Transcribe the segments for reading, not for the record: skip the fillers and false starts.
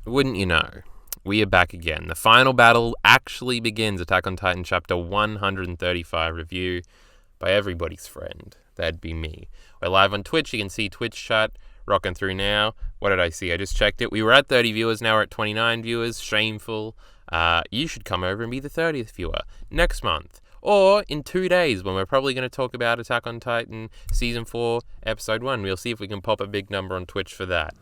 wouldn't you know, we are back again. The final battle actually begins. Attack on Titan chapter 135 review by everybody's friend. That'd be me. We're live on Twitch. You can see Twitch chat rocking through now. What did I see? I just checked it. We were at 30 viewers. Now we're at 29 viewers. Shameful. You should come over and be the 30th viewer next month. Or in 2 days when we're probably going to talk about Attack on Titan Season 4, Episode 1. We'll see if we can pop a big number on Twitch for that.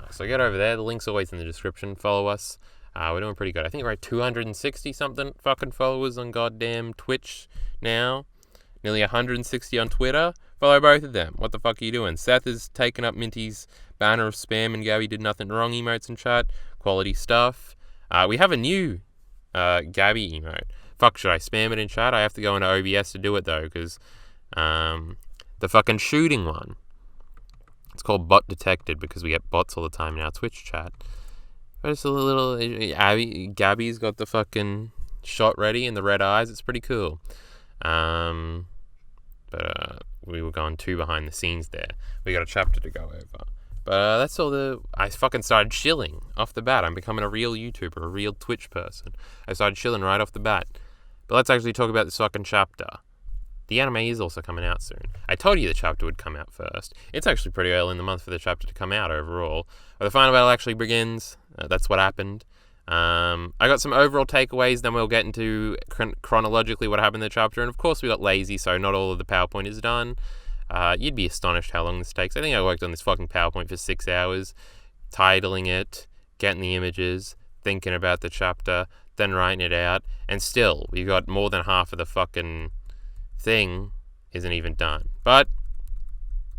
So get over there. The link's always in the description. Follow us. We're doing pretty good. I think we're at 260-something fucking followers on goddamn Twitch now. Nearly 160 on Twitter. Follow both of them. What the fuck are you doing? Seth has taken up Minty's banner of spam and Gabby did nothing wrong emotes in chat. Quality stuff. We have a new Gabby emote. Fuck, should I spam it in chat? I have to go into OBS to do it though, because the fucking shooting one. It's called bot detected because we get bots all the time in our Twitch chat. But it's a little... Gabby's got the fucking shot ready and the red eyes. It's pretty cool. But we were going too behind the scenes there. We got a chapter to go over. But that's all I fucking started chilling off the bat. I'm becoming a real YouTuber, a real Twitch person. I started chilling right off the bat. But let's actually talk about this fucking chapter. The anime is also coming out soon. I told you the chapter would come out first. It's actually pretty early in the month for the chapter to come out overall. But the final battle actually begins. That's what happened. I got some overall takeaways, then we'll get into chronologically what happened in the chapter. And of course we got lazy, so not all of the PowerPoint is done. You'd be astonished how long this takes. I think I worked on this fucking PowerPoint for 6 hours, titling it, getting the images, thinking about the chapter, then writing it out. And still, we got more than half of the fucking thing isn't even done. But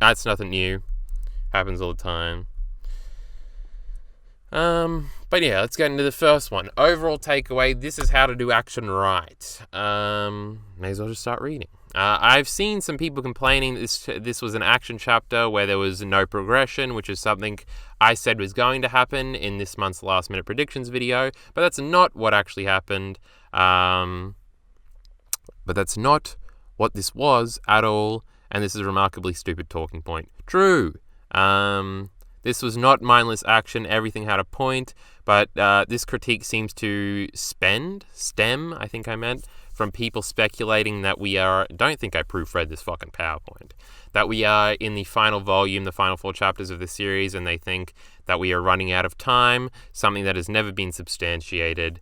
that's nothing new. Happens all the time. But yeah, let's get into the first one. Overall takeaway, this is how to do action right. May as well just start reading. I've seen some people complaining that this was an action chapter where there was no progression, which is something I said was going to happen in this month's last minute predictions video, but that's not what actually happened. But that's not what this was at all, and this is a remarkably stupid talking point. True. This was not mindless action, everything had a point, but this critique seems to stem, I think I meant, from people speculating that we are, don't think I proofread this fucking PowerPoint, that we are in the final volume, the final 4 chapters of the series, and they think that we are running out of time, something that has never been substantiated.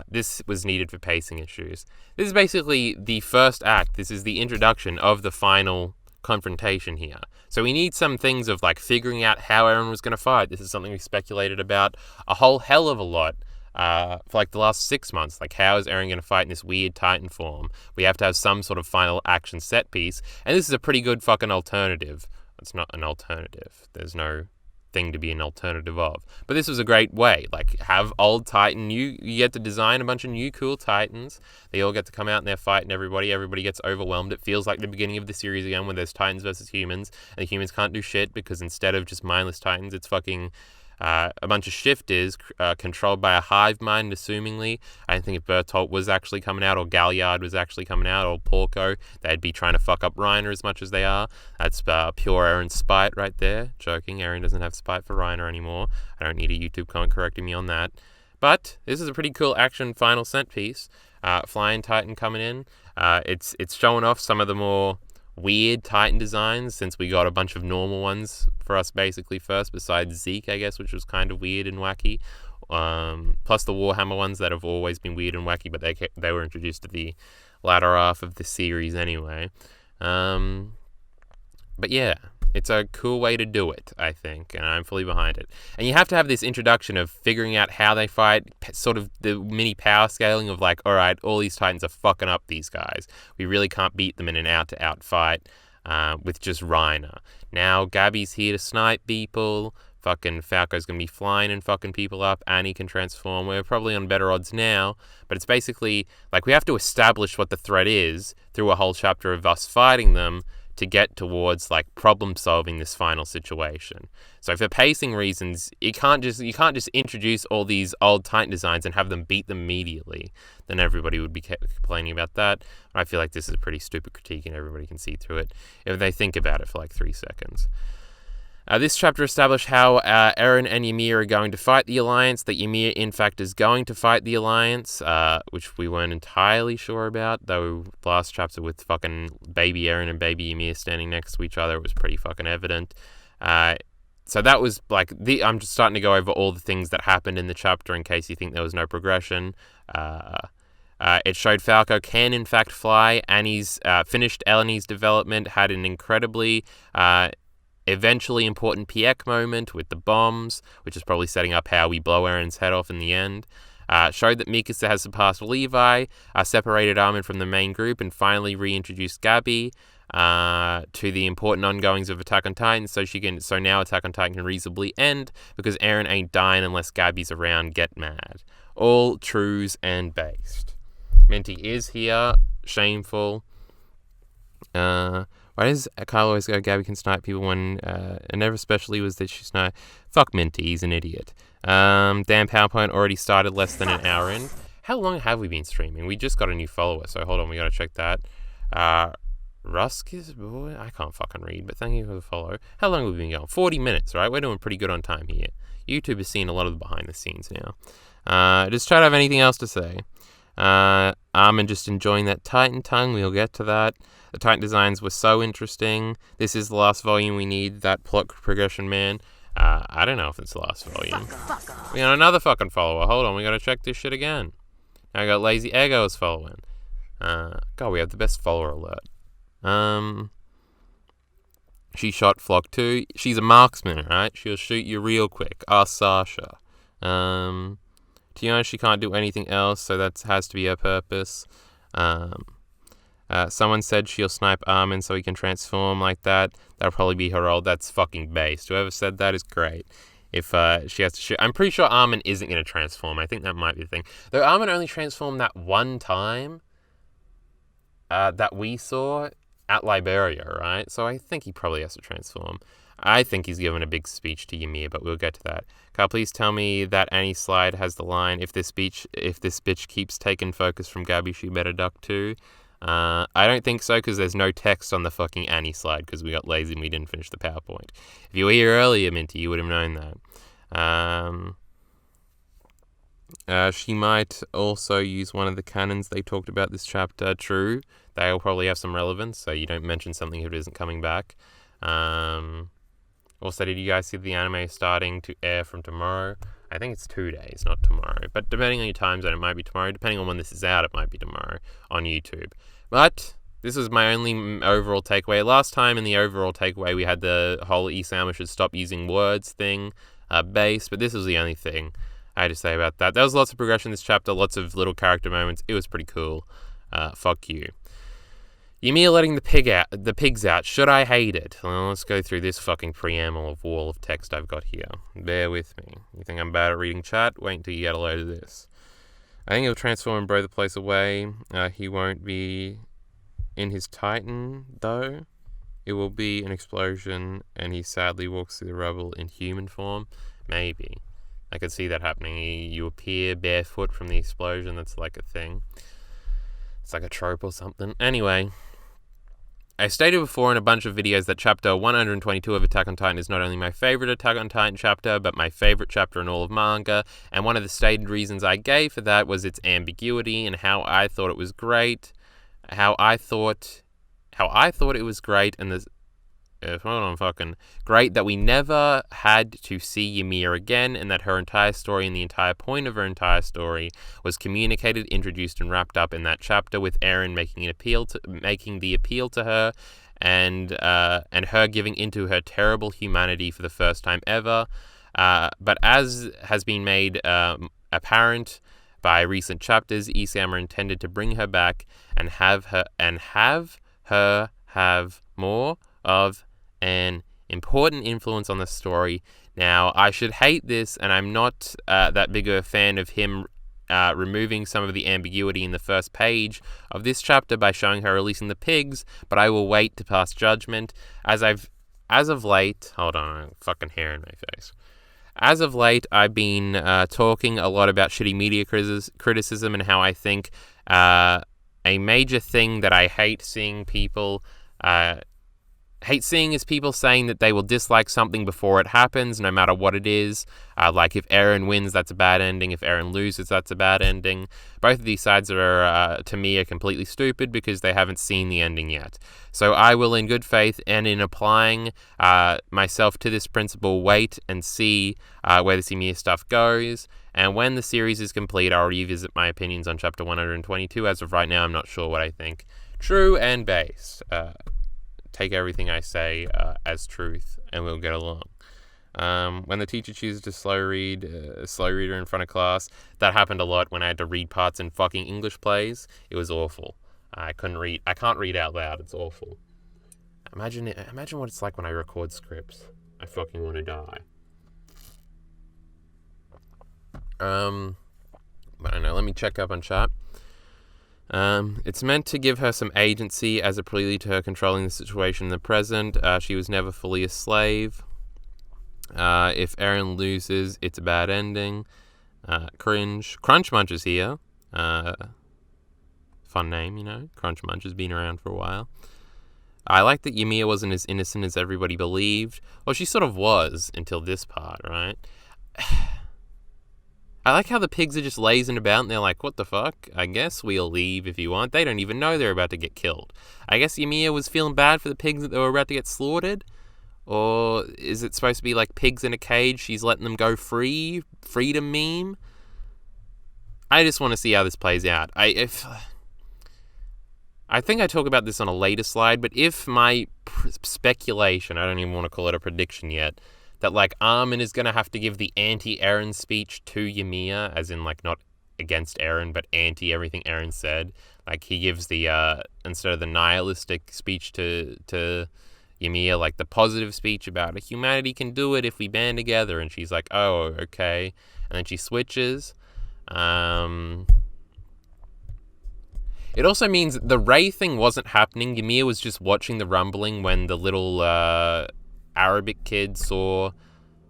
This was needed for pacing issues. This is basically the first act. This is the introduction of the final confrontation here. So we need some things of like figuring out how Eren was going to fight. This is something we speculated about a whole hell of a lot for like the last 6 months. Like, how is Eren going to fight in this weird Titan form? We have to have some sort of final action set piece, and this is a pretty good fucking alternative. It's not an alternative. There's no thing to be an alternative of. But this was a great way. Like, have old Titan, you get to design a bunch of new cool Titans. They all get to come out and they're fighting everybody gets overwhelmed. It feels like the beginning of the series again when there's Titans versus humans, and the humans can't do shit because instead of just mindless Titans, it's fucking a bunch of shifters controlled by a hive mind, assumingly. I don't think if Bertolt was actually coming out, or Galliard was actually coming out, or Porco, they'd be trying to fuck up Reiner as much as they are. That's pure Eren spite right there. Joking, Eren doesn't have spite for Reiner anymore. I don't need a YouTube comment correcting me on that. But this is a pretty cool action final set piece. Flying Titan coming in. It's showing off some of the more weird Titan designs, since we got a bunch of normal ones for us basically first, besides Zeke, I guess, which was kind of weird and wacky. Plus the Warhammer ones that have always been weird and wacky, but they were introduced to the latter half of the series anyway. But yeah, it's a cool way to do it, I think, and I'm fully behind it. And you have to have this introduction of figuring out how they fight, sort of the mini power scaling of like, all right, all these Titans are fucking up these guys. We really can't beat them in an out-to-out fight with just Reiner. Now Gabby's here to snipe people. Fucking Falco's gonna be flying and fucking people up. Annie can transform. We're probably on better odds now, but it's basically like we have to establish what the threat is through a whole chapter of us fighting them to get towards like problem solving this final situation. So for pacing reasons, you can't just introduce all these old Titan designs and have them beat them immediately. Then everybody would be complaining about that. I feel like this is a pretty stupid critique and everybody can see through it if they think about it for like 3 seconds. This chapter established how Eren and Ymir are going to fight the Alliance, that Ymir, in fact, is going to fight the Alliance, which we weren't entirely sure about, though last chapter with fucking baby Eren and baby Ymir standing next to each other, it was pretty fucking evident. So that was, like, I'm just starting to go over all the things that happened in the chapter in case you think there was no progression. It showed Falco can, in fact, fly. Annie's finished Eleni's development, had an incredibly... eventually important Piek moment with the bombs, which is probably setting up how we blow Eren's head off in the end. Showed that Mikasa has surpassed Levi, separated Armin from the main group, and finally reintroduced Gabby to the important ongoings of Attack on Titan, so now Attack on Titan can reasonably end, because Eren ain't dying unless Gabby's around. Get mad. All trues and based. Minty is here. Shameful. Why does Kyle always go, Gabby can snipe people when it never especially was that she sniped? Fuck Minty, he's an idiot. Damn PowerPoint already started less than an hour in. How long have we been streaming? We just got a new follower, so hold on, we gotta check that. Rusk is... boy, I can't fucking read, but thank you for the follow. How long have we been going? 40 minutes, right? We're doing pretty good on time here. YouTube is seeing a lot of the behind the scenes now. Does Chad have anything else to say? Armin just enjoying that Titan tongue, we'll get to that. The Titan designs were so interesting. This is the last volume we need, that plot progression, man. I don't know if it's the last volume. We got another fucking follower. Hold on, we gotta check this shit again. Now I got Lazy Egos following. God, we have the best follower alert. She shot Flock 2. She's a marksman, right? She'll shoot you real quick. Ask Sasha. To be honest, she can't do anything else, so that has to be her purpose. Someone said she'll snipe Armin so he can transform like that. That'll probably be her role. That's fucking based. Whoever said that is great. If she has to shoot... I'm pretty sure Armin isn't going to transform. I think that might be the thing. Though Armin only transformed that one time that we saw at Liberia, right? So I think he probably has to transform. I think he's given a big speech to Ymir, but we'll get to that. Carl, please tell me that Annie's slide has the line, if this bitch keeps taking focus from Gabby, she better duck too. I don't think so, because there's no text on the fucking Annie slide, because we got lazy and we didn't finish the PowerPoint. If you were here earlier, Minty, you would have known that. She might also use one of the cannons they talked about this chapter. True. They'll probably have some relevance, so you don't mention something if it isn't coming back. Also, did you guys see the anime starting to air from tomorrow? I think it's 2 days, not tomorrow. But depending on your time zone, it might be tomorrow. Depending on when this is out, it might be tomorrow on YouTube. But this was my only overall takeaway. Last time in the overall takeaway, we had the whole Isama should stop using words thing, base. But this was the only thing I had to say about that. There was lots of progression in this chapter, lots of little character moments. It was pretty cool. Fuck you. Ymir letting the pigs out. Should I hate it? Well, let's go through this fucking preamble of wall of text I've got here. Bear with me. You think I'm bad at reading chat? Wait until you get a load of this. I think he'll transform and blow the place away. He won't be in his Titan, though. It will be an explosion, and he sadly walks through the rubble in human form. Maybe. I could see that happening. You appear barefoot from the explosion. That's like a thing. It's like a trope or something. Anyway... I stated before in a bunch of videos that chapter 122 of Attack on Titan is not only my favorite Attack on Titan chapter, but my favorite chapter in all of manga, and one of the stated reasons I gave for that was its ambiguity and how I thought it was great, how I thought it was great, and great that we never had to see Ymir again, and that her entire story and the entire point of her entire story was communicated, introduced, and wrapped up in that chapter, with Eren making the appeal to her, and her giving into her terrible humanity for the first time ever. But as has been made apparent by recent chapters, Isama intended to bring her back and have her have more of an important influence on the story. Now, I should hate this, and I'm not that big of a fan of him removing some of the ambiguity in the first page of this chapter by showing her releasing the pigs, but I will wait to pass judgment. As of late, hold on, fucking hair in my face. As of late, I've been talking a lot about shitty media criticism and how I think a major thing that I hate seeing people hate seeing is people saying that they will dislike something before it happens, no matter what it is. Like if Eren wins, that's a bad ending. If Eren loses, that's a bad ending. Both of these sides are, to me, are completely stupid because they haven't seen the ending yet. So I will, in good faith and in applying myself to this principle, wait and see where this Ymir stuff goes. And when the series is complete, I'll revisit my opinions on chapter 122. As of right now, I'm not sure what I think. True and base. Take everything I say as truth, and we'll get along. When the teacher chooses to slow read a slow reader in front of class, that happened a lot when I had to read parts in fucking English plays. It was awful. I can't read out loud. It's awful. Imagine what it's like when I record scripts. I fucking want to die. But I don't know. Let me check up on chat. It's meant to give her some agency as a prelude to her controlling the situation in the present. She was never fully a slave. If Eren loses, it's a bad ending. Cringe. Crunch Munch is here. Fun name, you know. Crunch Munch has been around for a while. I like that Ymir wasn't as innocent as everybody believed. Well, she sort of was until this part, right? I like how the pigs are just lazing about and they're like, what the fuck? I guess we'll leave if you want. They don't even know they're about to get killed. I guess Ymir was feeling bad for the pigs that they were about to get slaughtered. Or is it supposed to be like pigs in a cage? She's letting them go free? Freedom meme? I just want to see how this plays out. I think I talk about this on a later slide, but if my speculation, I don't even want to call it a prediction yet, that like Armin is going to have to give the anti-Eren speech to Ymir, as in like not against Eren, but anti everything Eren said. Like he gives the, instead of the nihilistic speech to Ymir, like the positive speech about humanity can do it if we band together. And she's like, oh, okay. And then she switches. It also means the Ray thing wasn't happening. Ymir was just watching the rumbling when the little Arabic kid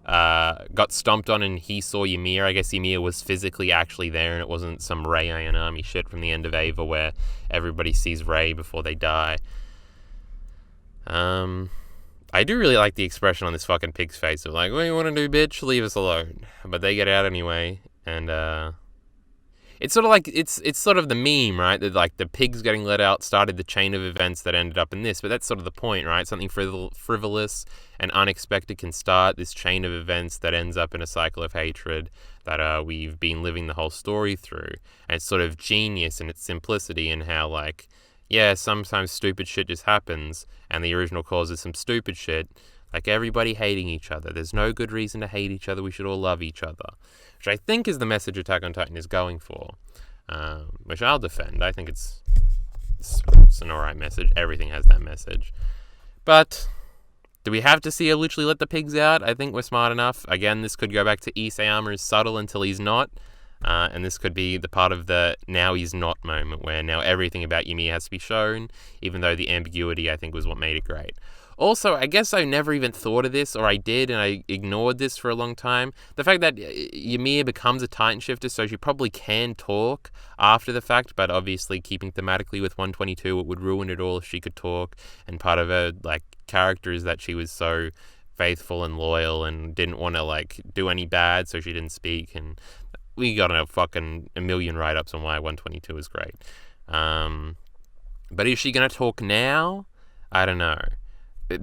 got stomped on and he saw Ymir. I guess Ymir was physically actually there and it wasn't some Ray Iron Army shit from the end of Ava where everybody sees Ray before they die. I do really like the expression on this fucking pig's face of like, what do you want to do, bitch? Leave us alone. But they get out anyway, and it's sort of like it's sort of the meme, right? That like the pigs getting let out started the chain of events that ended up in this. But that's sort of the point, right? Something frivolous and unexpected can start this chain of events that ends up in a cycle of hatred that we've been living the whole story through. And it's sort of genius in its simplicity and how like, yeah, sometimes stupid shit just happens, and the original cause is some stupid shit, like everybody hating each other. There's no good reason to hate each other. We should all love each other, which I think is the message Attack on Titan is going for, which I'll defend. I think it's an alright message. Everything has that message. But do we have to see her literally let the pigs out? I think we're smart enough. Again, this could go back to Isayama is subtle until he's not. And this could be the part of the now he's not moment where now everything about Ymir has to be shown, even though the ambiguity, I think, was what made it great. Also, I guess I never even thought of this, or I did, and I ignored this for a long time. The fact that Ymir becomes a Titan shifter, so she probably can talk after the fact, but obviously keeping thematically with 122, it would ruin it all if she could talk. And part of her like character is that she was so faithful and loyal and didn't want to like do any bad, so she didn't speak. And we got a million write-ups on why 122 is great. But is she going to talk now? I don't know.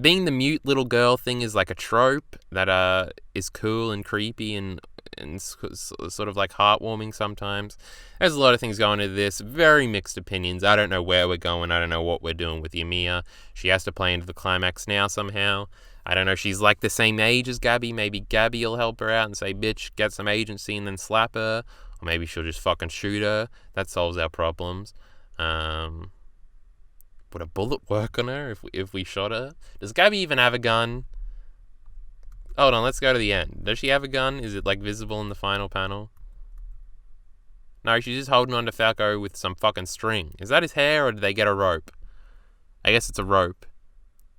Being the mute little girl thing is like a trope that is cool and creepy and sort of like heartwarming sometimes. There's a lot of things going into this. Very mixed opinions. I don't know where we're going. I don't know what we're doing with Ymir. She has to play into the climax now somehow. I don't know, she's like the same age as Gabby. Maybe Gabby will help her out and say, bitch, get some agency and then slap her. Or maybe she'll just fucking shoot her. That solves our problems. Would a bullet work on her if we shot her? Does Gabby even have a gun? Hold on, let's go to the end. Does she have a gun? Is it like visible in the final panel? No, she's just holding on to Falco with some fucking string. Is that his hair or did they get a rope? I guess it's a rope.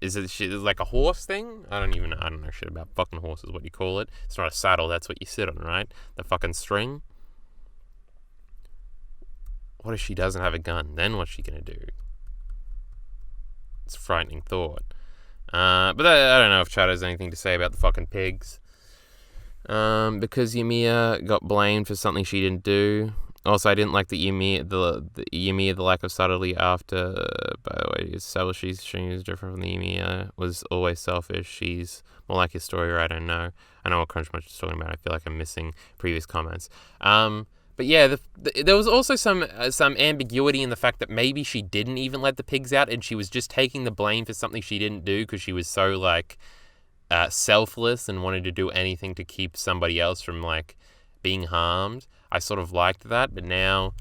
Is it like a horse thing? I don't know shit about fucking horses, what do you call it? It's not a saddle, that's what you sit on, right? The fucking string. What if she doesn't have a gun? Then what's she gonna do? It's a frightening thought. But I don't know if Chad has anything to say about the fucking pigs. Because Ymir got blamed for something she didn't do. Also, I didn't like the Ymir, the lack of subtlety after. By the way, she's different from the Ymir. Was always selfish. She's more like his story writer. I know what Crunch Munch is talking about. I feel like I'm missing previous comments. But yeah, there was also some ambiguity in the fact that maybe she didn't even let the pigs out, and she was just taking the blame for something she didn't do because she was so like selfless and wanted to do anything to keep somebody else from like being harmed. I sort of liked that, but now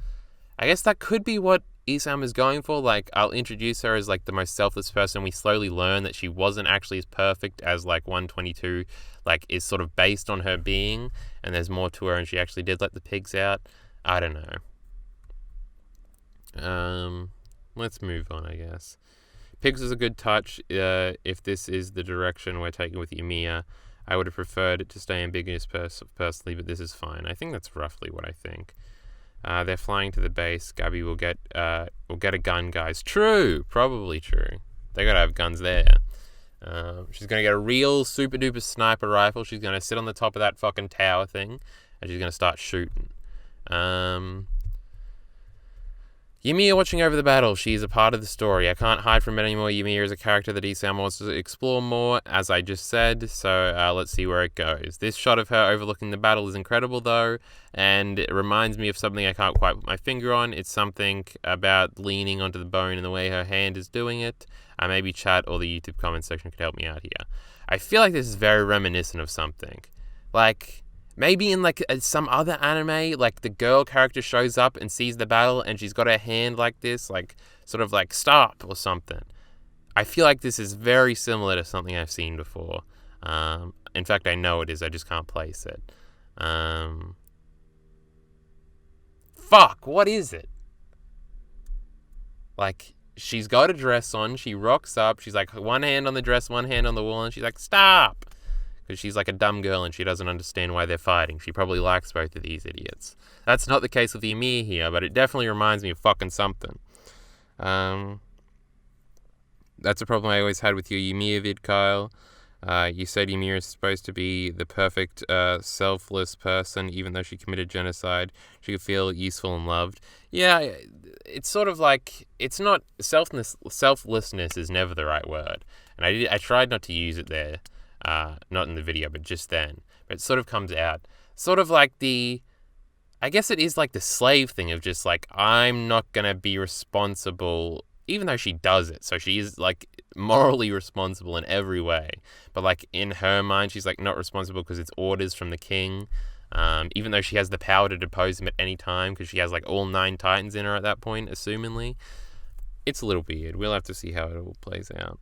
I guess that could be what Isam is going for. Like, I'll introduce her as like the most selfless person. We slowly learn that she wasn't actually as perfect as like 122 like is sort of based on her being, and there's more to her, and she actually did let the pigs out. I don't know. Let's move on, I guess. Pigs is a good touch. If this is the direction we're taking with Ymir, I would have preferred it to stay ambiguous personally, but this is fine. I think that's roughly what I think. They're flying to the base. Gabby will get a gun, guys. True, probably true. They gotta have guns there. She's gonna get a real super duper sniper rifle. She's gonna sit on the top of that fucking tower thing, and she's gonna start shooting. Ymir watching over the battle. She's a part of the story. I can't hide from it anymore. Ymir is a character that Isam wants to explore more, as I just said, so let's see where it goes. This shot of her overlooking the battle is incredible, though, and it reminds me of something I can't quite put my finger on. It's something about leaning onto the bone and the way her hand is doing it. Maybe chat or the YouTube comment section could help me out here. I feel like this is very reminiscent of something. Like, maybe in like some other anime, like the girl character shows up and sees the battle and she's got her hand like this, like sort of like stop or something. I feel like this is very similar to something I've seen before. In fact, I know it is. I just can't place it. Fuck, what is it? Like, she's got a dress on. She rocks up. She's like one hand on the dress, one hand on the wall, and she's like, stop. Because she's like a dumb girl and she doesn't understand why they're fighting. She probably likes both of these idiots. That's not the case with Ymir here, but it definitely reminds me of fucking something. That's a problem I always had with your Ymir vid, Kyle. You said Ymir is supposed to be the perfect, selfless person, even though she committed genocide. She could feel useful and loved. Yeah, it's sort of like, it's not, selflessness is never the right word. And I tried not to use it there. Not in the video, but just then. But it sort of comes out. Sort of like I guess it is like the slave thing of just like, I'm not going to be responsible, even though she does it. So she is like morally responsible in every way. But like in her mind, she's like not responsible because it's orders from the king. Even though she has the power to depose him at any time because she has like all 9 titans in her at that point, assumingly. It's a little weird. We'll have to see how it all plays out.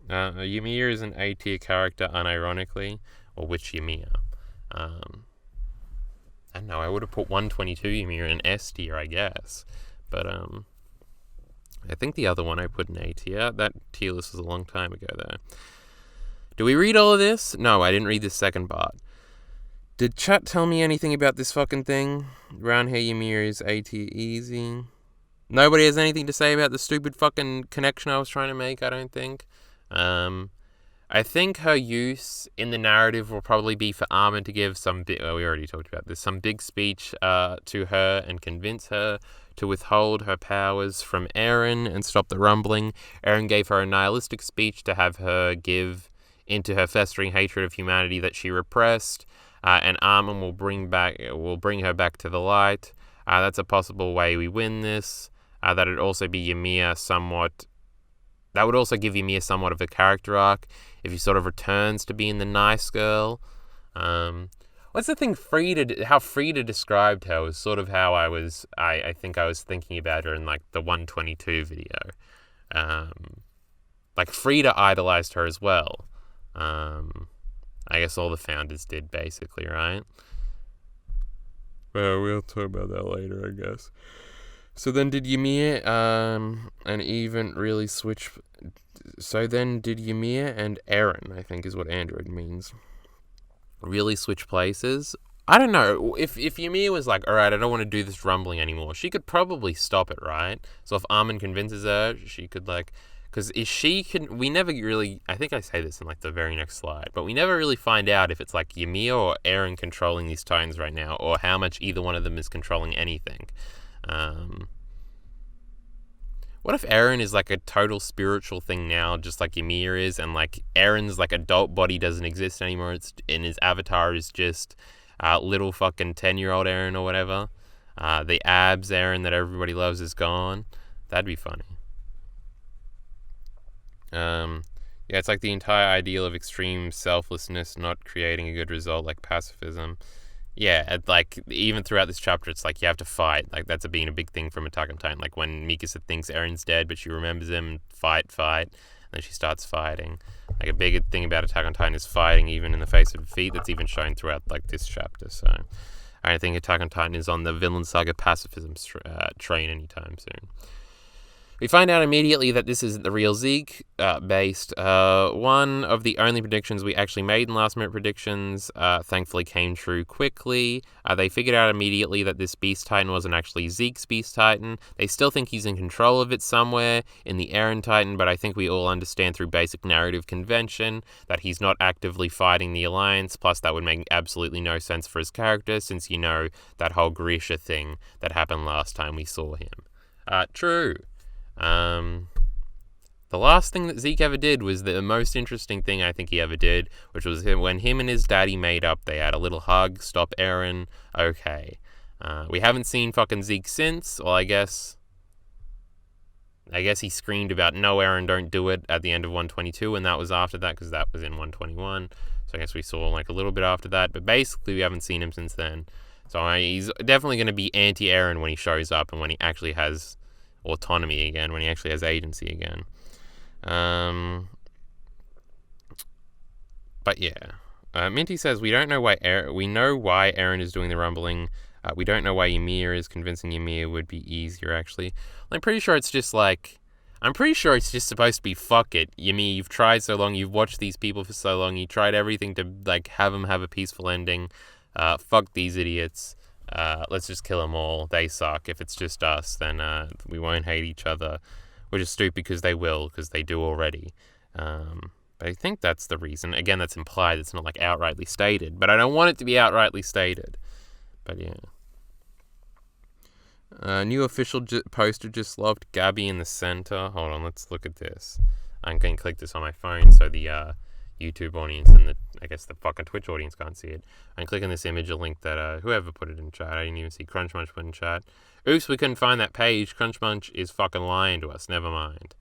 Ymir is an A-tier character, unironically, or which Ymir? I don't know, I would have put 122 Ymir in S-tier, I guess, but I think the other one I put in A-tier. That tier list was a long time ago, though. Do we read all of this? No, I didn't read this second part. Did chat tell me anything about this fucking thing? Brown hair Ymir is A-tier easy. Nobody has anything to say about the stupid fucking connection I was trying to make, I don't think. I think her use in the narrative will probably be for Armin to give some we already talked about this, some big speech to her and convince her to withhold her powers from Eren and stop the rumbling. Eren gave her a nihilistic speech to have her give into her festering hatred of humanity that she repressed, and Armin will bring her back to the light. That's a possible way we win this. That'd also be Ymir somewhat. That would also give Ymir somewhat of a character arc if he sort of returns to being the nice girl. What's the thing? How Frida described her was sort of how I think I was thinking about her in like the 122 video. Like Frida idolized her as well. I guess all the founders did basically, right? Well, we'll talk about that later, I guess. So then did Ymir and Eren, I think is what Android means, really switch places? I don't know. If Ymir was like, alright, I don't want to do this rumbling anymore, she could probably stop it, right? So if Armin convinces her, she could like Because we never really, I think I say this in like the very next slide, but we never really find out if it's like Ymir or Eren controlling these Titans right now, or how much either one of them is controlling anything. What if Eren is like a total spiritual thing now, just like Ymir is, and like Eren's like adult body doesn't exist anymore, and his avatar is just little fucking 10-year-old Eren or whatever. The abs Eren that everybody loves is gone. That'd be funny. Yeah, it's like the entire ideal of extreme selflessness not creating a good result, like pacifism. Yeah, like even throughout this chapter, it's like you have to fight. Like that's been a big thing from Attack on Titan. Like when Mikasa thinks Eren's dead, but she remembers him, fight, and then she starts fighting. Like a big thing about Attack on Titan is fighting, even in the face of defeat. That's even shown throughout like this chapter. So I don't think Attack on Titan is on the Villain Saga pacifism train anytime soon. We find out immediately that this isn't the real Zeke based. One of the only predictions we actually made in last minute predictions thankfully came true quickly. They figured out immediately that this Beast Titan wasn't actually Zeke's Beast Titan. They still think he's in control of it somewhere in the Eren Titan, but I think we all understand through basic narrative convention that he's not actively fighting the Alliance, plus that would make absolutely no sense for his character since you know that whole Grisha thing that happened last time we saw him. True. The last thing that Zeke ever did was the most interesting thing I think he ever did, which was when him and his daddy made up. They had a little hug, stop Eren, okay. We haven't seen fucking Zeke since. Well, I guess he screamed about no, Eren, don't do it at the end of 122, and that was after that because that was in 121. So I guess we saw like a little bit after that, but basically we haven't seen him since then. So he's definitely going to be anti-Eren when he shows up and when he actually has autonomy again, when he actually has agency again. But yeah, Minty says we don't know why we know why Eren is doing the rumbling. We don't know why Ymir is convincing Ymir would be easier. Actually, I'm pretty sure it's just supposed to be fuck it, Ymir. You've tried so long. You've watched these people for so long. You tried everything to like have them have a peaceful ending. Fuck these idiots. Let's just kill them all. They suck. If it's just us, then we won't hate each other. Which is stupid because they will, because they do already. But I think that's the reason. Again, that's implied. It's not like outrightly stated. But I don't want it to be outrightly stated. But yeah. New official poster just loved Gabby in the center. Hold on, let's look at this. I'm going to click this on my phone so the YouTube audience and I guess the fucking Twitch audience can't see it. I'm clicking this image, a link that whoever put it in chat. I didn't even see Crunch Munch put in chat. Oops, we couldn't find that page. Crunch Munch is fucking lying to us. Never mind.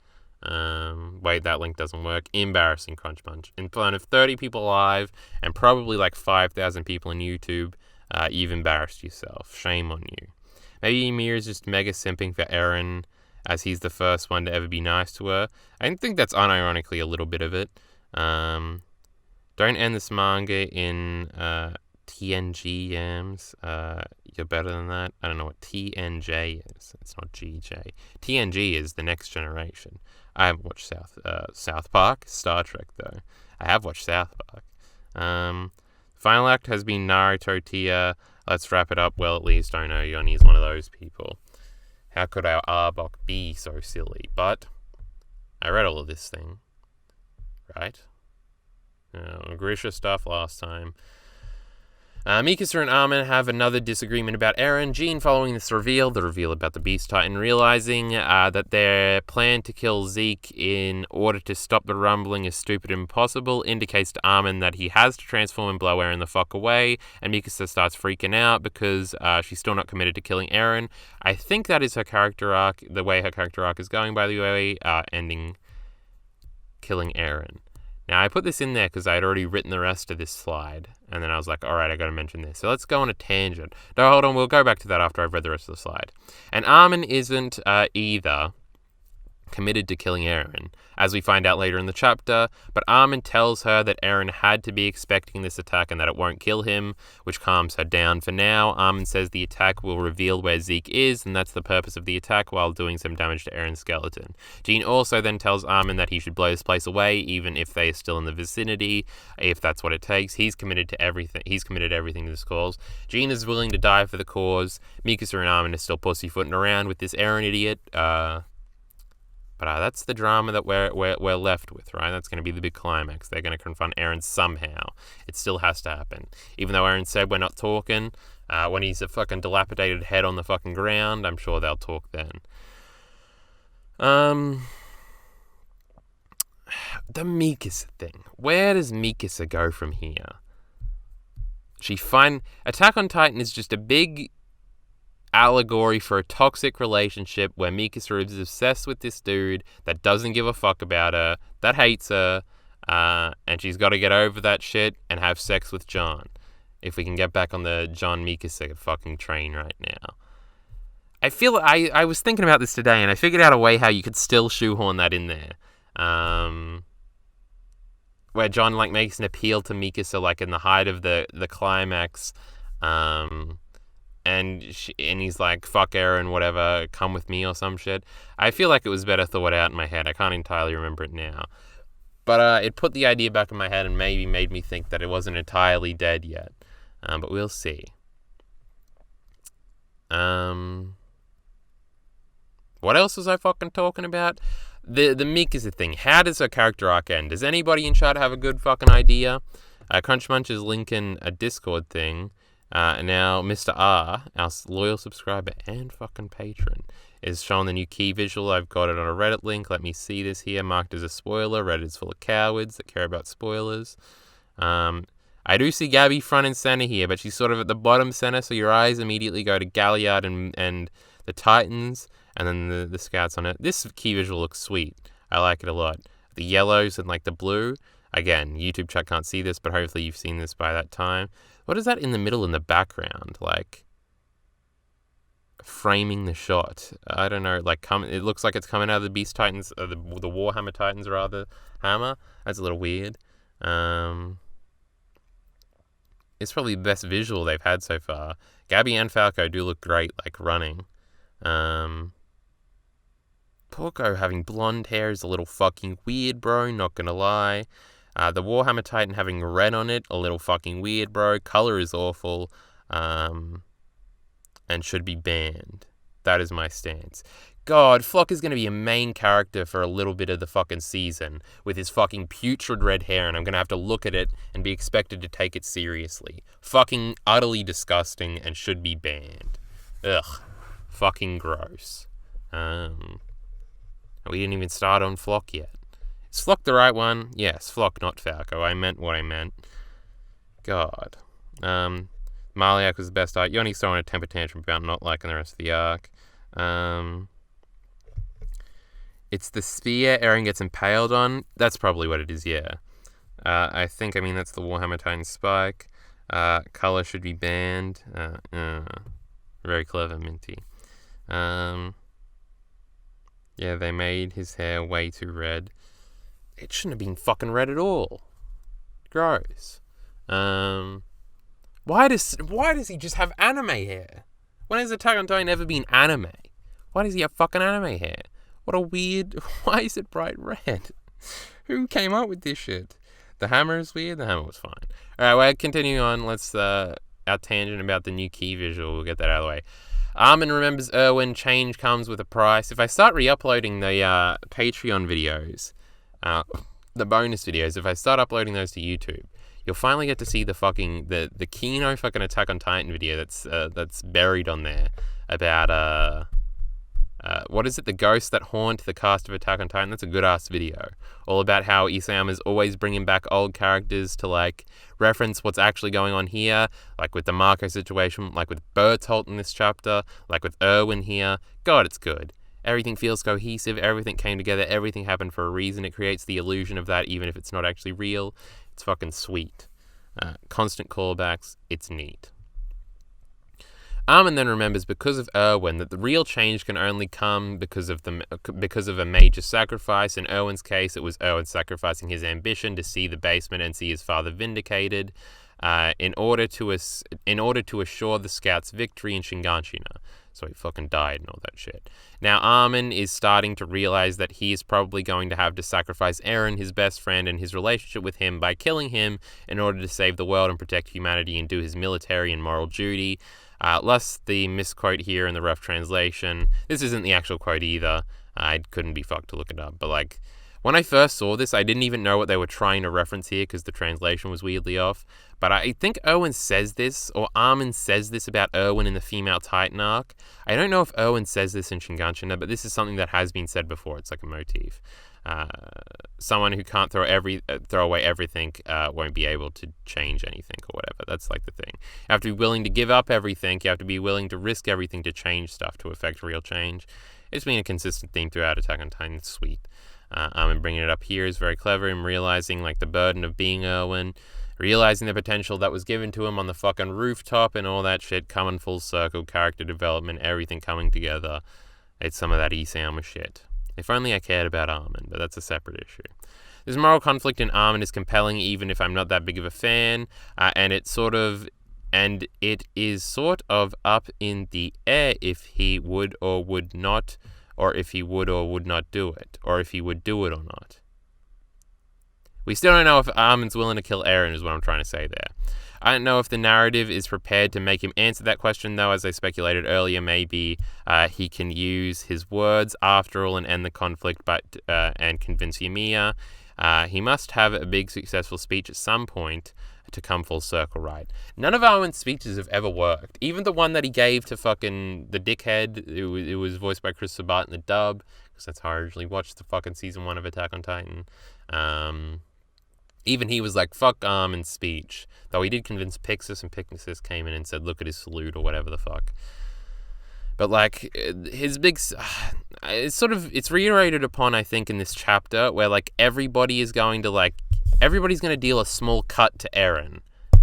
Wait, that link doesn't work. Embarrassing, Crunch Munch. In front of 30 people live and probably like 5,000 people on YouTube, you've embarrassed yourself. Shame on you. Maybe Ymir is just mega simping for Eren as he's the first one to ever be nice to her. I think that's unironically a little bit of it. Don't end this manga in TNG yams. You're better than that. I don't know what TNJ is. It's not GJ. TNG is the next generation. I haven't watched South Park. Star Trek though. I have watched South Park. Final act has been Naruto tier. Let's wrap it up. Well, at least I know Yoni's one of those people. How could our Arbok be so silly? But I read all of this thing. Right? Grisha stuff last time. Mikasa and Armin have another disagreement about Eren. Jean, following this reveal, the reveal about the Beast Titan, realizing that their plan to kill Zeke in order to stop the rumbling is stupid and impossible, indicates to Armin that he has to transform and blow Eren the fuck away, and Mikasa starts freaking out because she's still not committed to killing Eren. I think that is her character arc, the way her character arc is going, by the way, ending killing Eren. Now, I put this in there because I had already written the rest of this slide, and then I was like, all right, I got to mention this. So let's go on a tangent. No, hold on, we'll go back to that after I've read the rest of the slide. And Armin isn't either committed to killing Eren, as we find out later in the chapter, but Armin tells her that Eren had to be expecting this attack and that it won't kill him, which calms her down for now. Armin says the attack will reveal where Zeke is, and that's the purpose of the attack, while doing some damage to Eren's skeleton. Jean also then tells Armin that he should blow this place away, even if they are still in the vicinity, if that's what it takes. He's committed to everything. He's committed everything to this cause. Jean is willing to die for the cause. Mikasa and Armin are still pussyfooting around with this Eren idiot, But that's the drama that we're left with, right? That's going to be the big climax. They're going to confront Eren somehow. It still has to happen. Even though Eren said we're not talking, when he's a fucking dilapidated head on the fucking ground, I'm sure they'll talk then. The Mikasa thing. Where does Mikasa go from here? Attack on Titan is just a big allegory for a toxic relationship where Mikasa is obsessed with this dude that doesn't give a fuck about her, that hates her, and she's got to get over that shit and have sex with John. If we can get back on the John Mikasa fucking train right now. I feel I was thinking about this today and I figured out a way how you could still shoehorn that in there. Where John like makes an appeal to Mikasa like in the height of the climax, and he's like, fuck Eren, whatever, come with me or some shit. I feel like it was better thought out in my head. I can't entirely remember it now. But it put the idea back in my head and maybe made me think that it wasn't entirely dead yet. But we'll see. What else was I fucking talking about? The Mikasa thing. How does her character arc end? Does anybody in chat have a good fucking idea? Crunch Munch is linking a Discord thing. Now, Mr. R, our loyal subscriber and fucking patron, is showing the new key visual. I've got it on a Reddit link. Let me see this here. Marked as a spoiler. Reddit's full of cowards that care about spoilers. I do see Gabby front and center here, but she's sort of at the bottom center, so your eyes immediately go to Galliard and the Titans, and then the scouts on it. This key visual looks sweet. I like it a lot. The yellows and like the blue. Again, YouTube chat can't see this, but hopefully you've seen this by that time. What is that in the middle in the background? Like, framing the shot. I don't know. Like, it looks like it's coming out of the Beast Titans, the Warhammer Titans, rather, hammer. That's a little weird. It's probably the best visual they've had so far. Gabby and Falco do look great, like, running. Porco having blonde hair is a little fucking weird, bro. Not gonna lie. The Warhammer Titan having red on it, a little fucking weird, bro. Color is awful, and should be banned. That is my stance. God, Flock is going to be a main character for a little bit of the fucking season with his fucking putrid red hair, and I'm going to have to look at it and be expected to take it seriously. Fucking utterly disgusting and should be banned. Ugh. Fucking gross. We didn't even start on Flock yet. Is Flock the right one? Yes, Flock, not Falco. I meant what I meant. God. Marliak was the best arc. Yoni's throwing a temper tantrum about not liking the rest of the arc. It's the spear Eren gets impaled on. That's probably what it is, yeah. That's the Warhammer Titan spike. Color should be banned. Very clever, Minty. Yeah, they made his hair way too red. It shouldn't have been fucking red at all. Gross. Why does he just have anime hair? When has Attack on Titan ever been anime? Why does he have fucking anime hair? What a weird... Why is it bright red? Who came up with this shit? The hammer is weird? The hammer was fine. Alright, well, continuing on. Let's... our tangent about the new key visual. We'll get that out of the way. Armin remembers Erwin. Change comes with a price. If I start re-uploading the Patreon videos, the bonus videos, if I start uploading those to YouTube, you'll finally get to see the fucking the Kino fucking Attack on Titan video that's buried on there about what is it? The ghosts that haunt the cast of Attack on Titan. That's a good ass video, all about how Isayama's always bringing back old characters to like reference what's actually going on here, like with the Marco situation, like with Bertolt in this chapter, like with Erwin here. God, it's good. Everything feels cohesive. Everything came together. Everything happened for a reason. It creates the illusion of that, even if it's not actually real. It's fucking sweet. Constant callbacks. It's neat. Armin then remembers, because of Erwin, that the real change can only come because of a major sacrifice. In Erwin's case, it was Erwin sacrificing his ambition to see the basement and see his father vindicated, in order to assure the scouts' victory in Shiganshina. So he fucking died and all that shit. Now Armin is starting to realize that he is probably going to have to sacrifice Eren, his best friend, and his relationship with him by killing him in order to save the world and protect humanity and do his military and moral duty. Less the misquote here in the rough translation. This isn't the actual quote either. I couldn't be fucked to look it up. But like, when I first saw this, I didn't even know what they were trying to reference here because the translation was weirdly off. But I think Owen says this, or Armin says this about Erwin in the female Titan arc. I don't know if Owen says this in Shinganshina, but this is something that has been said before. It's like a motif. Someone who can't throw away everything won't be able to change anything or whatever. That's like the thing. You have to be willing to give up everything. You have to be willing to risk everything to change stuff, to affect real change. It's been a consistent theme throughout Attack on Titan. It's sweet. And bringing it up here is very clever in realizing like the burden of being Erwin, realizing the potential that was given to him on the fucking rooftop and all that shit, coming full circle, character development, everything coming together. It's some of that Isayama shit. If only I cared about Armin, but that's a separate issue. This moral conflict in Armin is compelling even if I'm not that big of a fan, and it is sort of up in the air if he would or would not, or if he would or would not do it, or if he would do it or not. We still don't know if Armin's willing to kill Eren, is what I'm trying to say there. I don't know if the narrative is prepared to make him answer that question, though. As I speculated earlier, maybe he can use his words after all and end the conflict, and convince Ymir. He must have a big successful speech at some point to come full circle, right? None of Armin's speeches have ever worked. Even the one that he gave to fucking the dickhead, it was voiced by Chris Sabat in the dub, because that's how I originally watched the fucking season 1 of Attack on Titan. Even he was like, fuck Armin's speech. Though he did convince Pixis, and Pixis came in and said, look at his salute, or whatever the fuck. But like, his big... It's reiterated upon, I think, in this chapter, where like everybody's going to deal a small cut to Eren.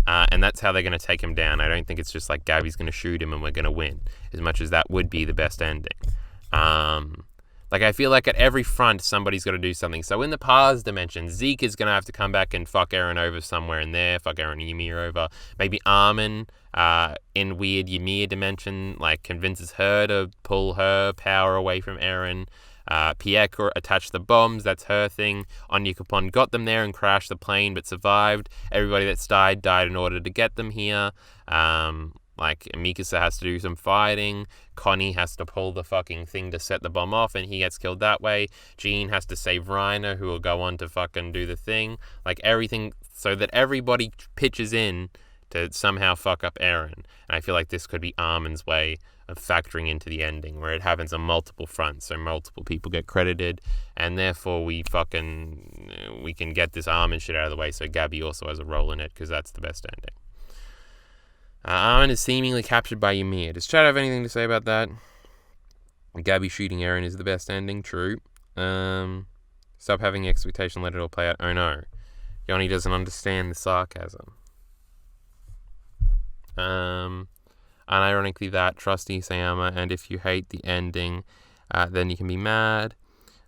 And that's how they're going to take him down. I don't think it's just like Gabby's going to shoot him and we're going to win. As much as that would be the best ending. Like, I feel like at every front, somebody's got to do something. So in the past dimension, Zeke is going to have to come back and fuck Eren over somewhere in there. Fuck Eren and Ymir over. Maybe Armin, in weird Ymir dimension, like, convinces her to pull her power away from Eren. Pieka attached the bombs. That's her thing. Onyekopon got them there and crashed the plane, but survived. Everybody that's died in order to get them here. Like, Mikasa has to do some fighting. Connie has to pull the fucking thing to set the bomb off, and he gets killed that way. Jean has to save Reiner, who will go on to fucking do the thing. Like, everything, so that everybody pitches in to somehow fuck up Eren. And I feel like this could be Armin's way of factoring into the ending, where it happens on multiple fronts, so multiple people get credited, and therefore we can get this Armin shit out of the way, so Gabby also has a role in it, because that's the best ending. Armin is seemingly captured by Ymir. Does Chad have anything to say about that? Gabby shooting Eren is the best ending, true. Stop having expectation, let it all play out. Oh no. Yoni doesn't understand the sarcasm. Unironically that, trust Isayama, and if you hate the ending, then you can be mad.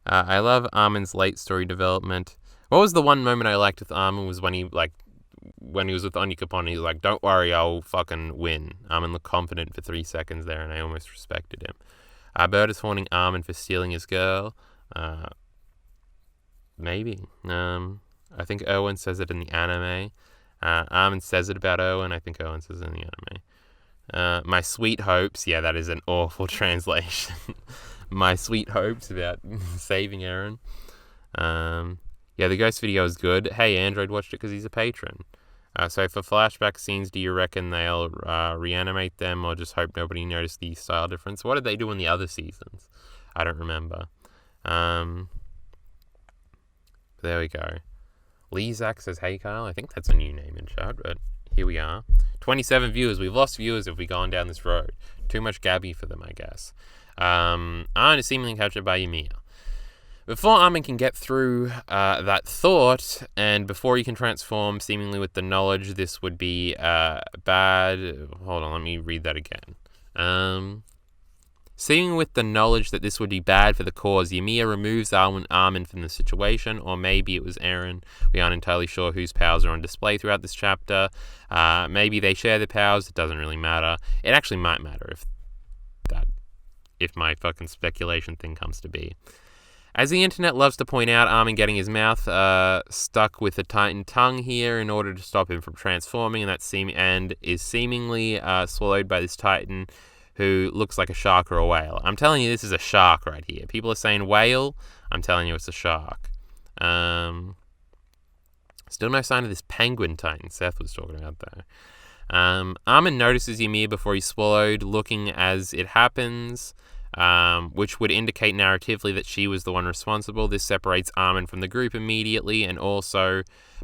I love Armin's late story development. What was the one moment I liked with Armin was when he was with Onyekopon, he's like, don't worry, I'll fucking win. Armin looked confident for 3 seconds there, and I almost respected him. Bird is horning Armin for stealing his girl. Maybe. I think Owen says it in the anime. Armin says it about Owen. I think Owen says it in the anime. My sweet hopes. Yeah, that is an awful translation. My sweet hopes about saving Eren. Yeah, the ghost video is good. Hey, Android watched it because he's a patron. So for flashback scenes, do you reckon they'll reanimate them, or just hope nobody noticed the style difference? What did they do in the other seasons? I don't remember. There we go. Lezak says, hey Kyle. I think that's a new name in chat, but here we are. 27 viewers. We've lost viewers if we've gone down this road. Too much Gabby for them, I guess. Armin is seemingly captured by Ymir. Before Armin can get through that thought, and before he can transform, seemingly with the knowledge this would be bad... Hold on, let me read that again. Seemingly with the knowledge that this would be bad for the cause, Ymir removes Armin from the situation, or maybe it was Eren. We aren't entirely sure whose powers are on display throughout this chapter. Maybe they share the powers, it doesn't really matter. It actually might matter if my fucking speculation thing comes to be. As the internet loves to point out, Armin getting his mouth stuck with a Titan tongue here in order to stop him from transforming, and is seemingly swallowed by this Titan who looks like a shark or a whale. I'm telling you, this is a shark right here. People are saying whale. I'm telling you, it's a shark. Still no sign of this penguin Titan Seth was talking about, though. Armin notices Ymir before he's swallowed, looking as it happens, which would indicate narratively that she was the one responsible. This separates Armin from the group immediately,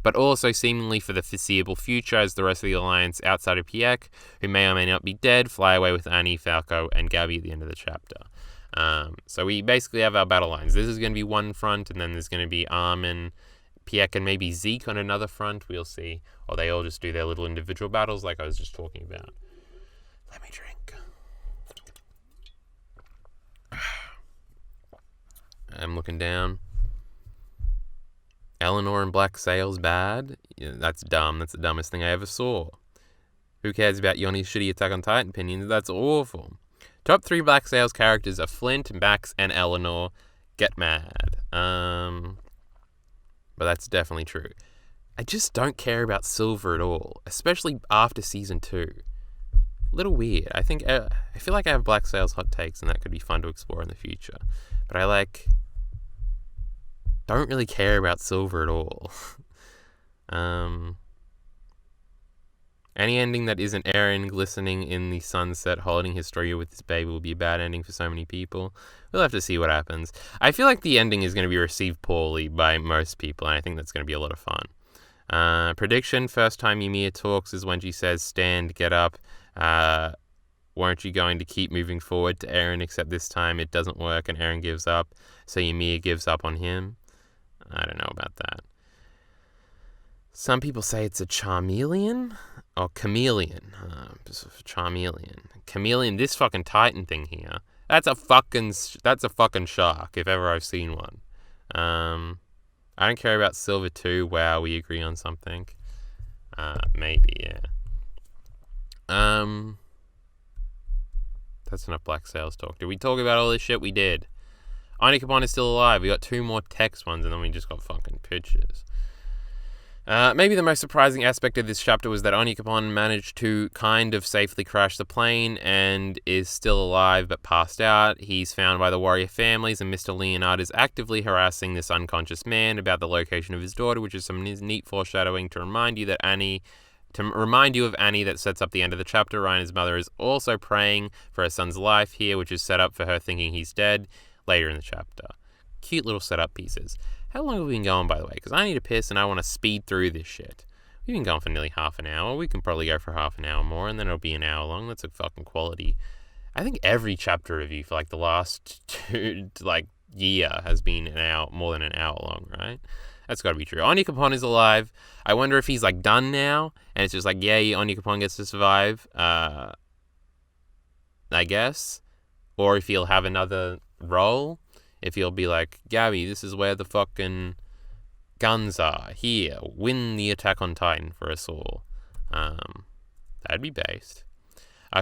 but also seemingly for the foreseeable future, as the rest of the alliance outside of Piek, who may or may not be dead, fly away with Annie, Falco, and Gabby at the end of the chapter. So we basically have our battle lines. This is going to be one front, and then there's going to be Armin, Piek, and maybe Zeke on another front. We'll see. Or they all just do their little individual battles like I was just talking about. Let me drink. I'm looking down. Eleanor and Black Sail's bad? Yeah, that's dumb. That's the dumbest thing I ever saw. Who cares about Yoni's shitty Attack on Titan opinions? That's awful. Top 3 Black Sail's characters are Flint, Max, and Eleanor. Get mad. But that's definitely true. I just don't care about Silver at all, especially after Season 2. Little weird. I feel like I have Black Sail's hot takes, and that could be fun to explore in the future. But I don't really care about Silver at all. Any ending that isn't Eren glistening in the sunset holding Historia with his baby will be a bad ending for so many people. We'll have to see what happens. I feel like the ending is going to be received poorly by most people, and I think that's going to be a lot of fun. Prediction, first time Ymir talks is when she says, "Stand, get up. Weren't you going to keep moving forward?" to Eren, except this time it doesn't work and Eren gives up, so Ymir gives up on him. I don't know about that. Some people say it's a chameleon or chameleon. Chameleon, this fucking Titan thing here. That's a fucking shark if ever I've seen one. I don't care about Silver 2. Wow, we agree on something. Maybe, yeah. That's enough Black Sails talk. Did we talk about all this shit? We did. Onikapon is still alive. We got 2 more text ones, and then we just got fucking pictures. Maybe the most surprising aspect of this chapter was that Onikapon managed to kind of safely crash the plane and is still alive but passed out. He's found by the warrior families, and Mr. Leonard is actively harassing this unconscious man about the location of his daughter, which is some neat foreshadowing to remind you of Annie that sets up the end of the chapter. Reiner's mother is also praying for her son's life here, which is set up for her thinking he's dead later in the chapter. Cute little setup pieces. How long have we been going, by the way? Because I need to piss and I want to speed through this shit. We've been going for nearly half an hour. We can probably go for half an hour more, and then it'll be an hour long. That's a fucking quality. I think every chapter review for the last year has been more than an hour long, right? That's got to be true. Onikapon is alive. I wonder if he's done now, and it's just yay, Onikapon gets to survive. I guess, or if he'll have another role. If he'll be Gabby, this is where the fucking guns are. Here, win the Attack on Titan for us all. That'd be based.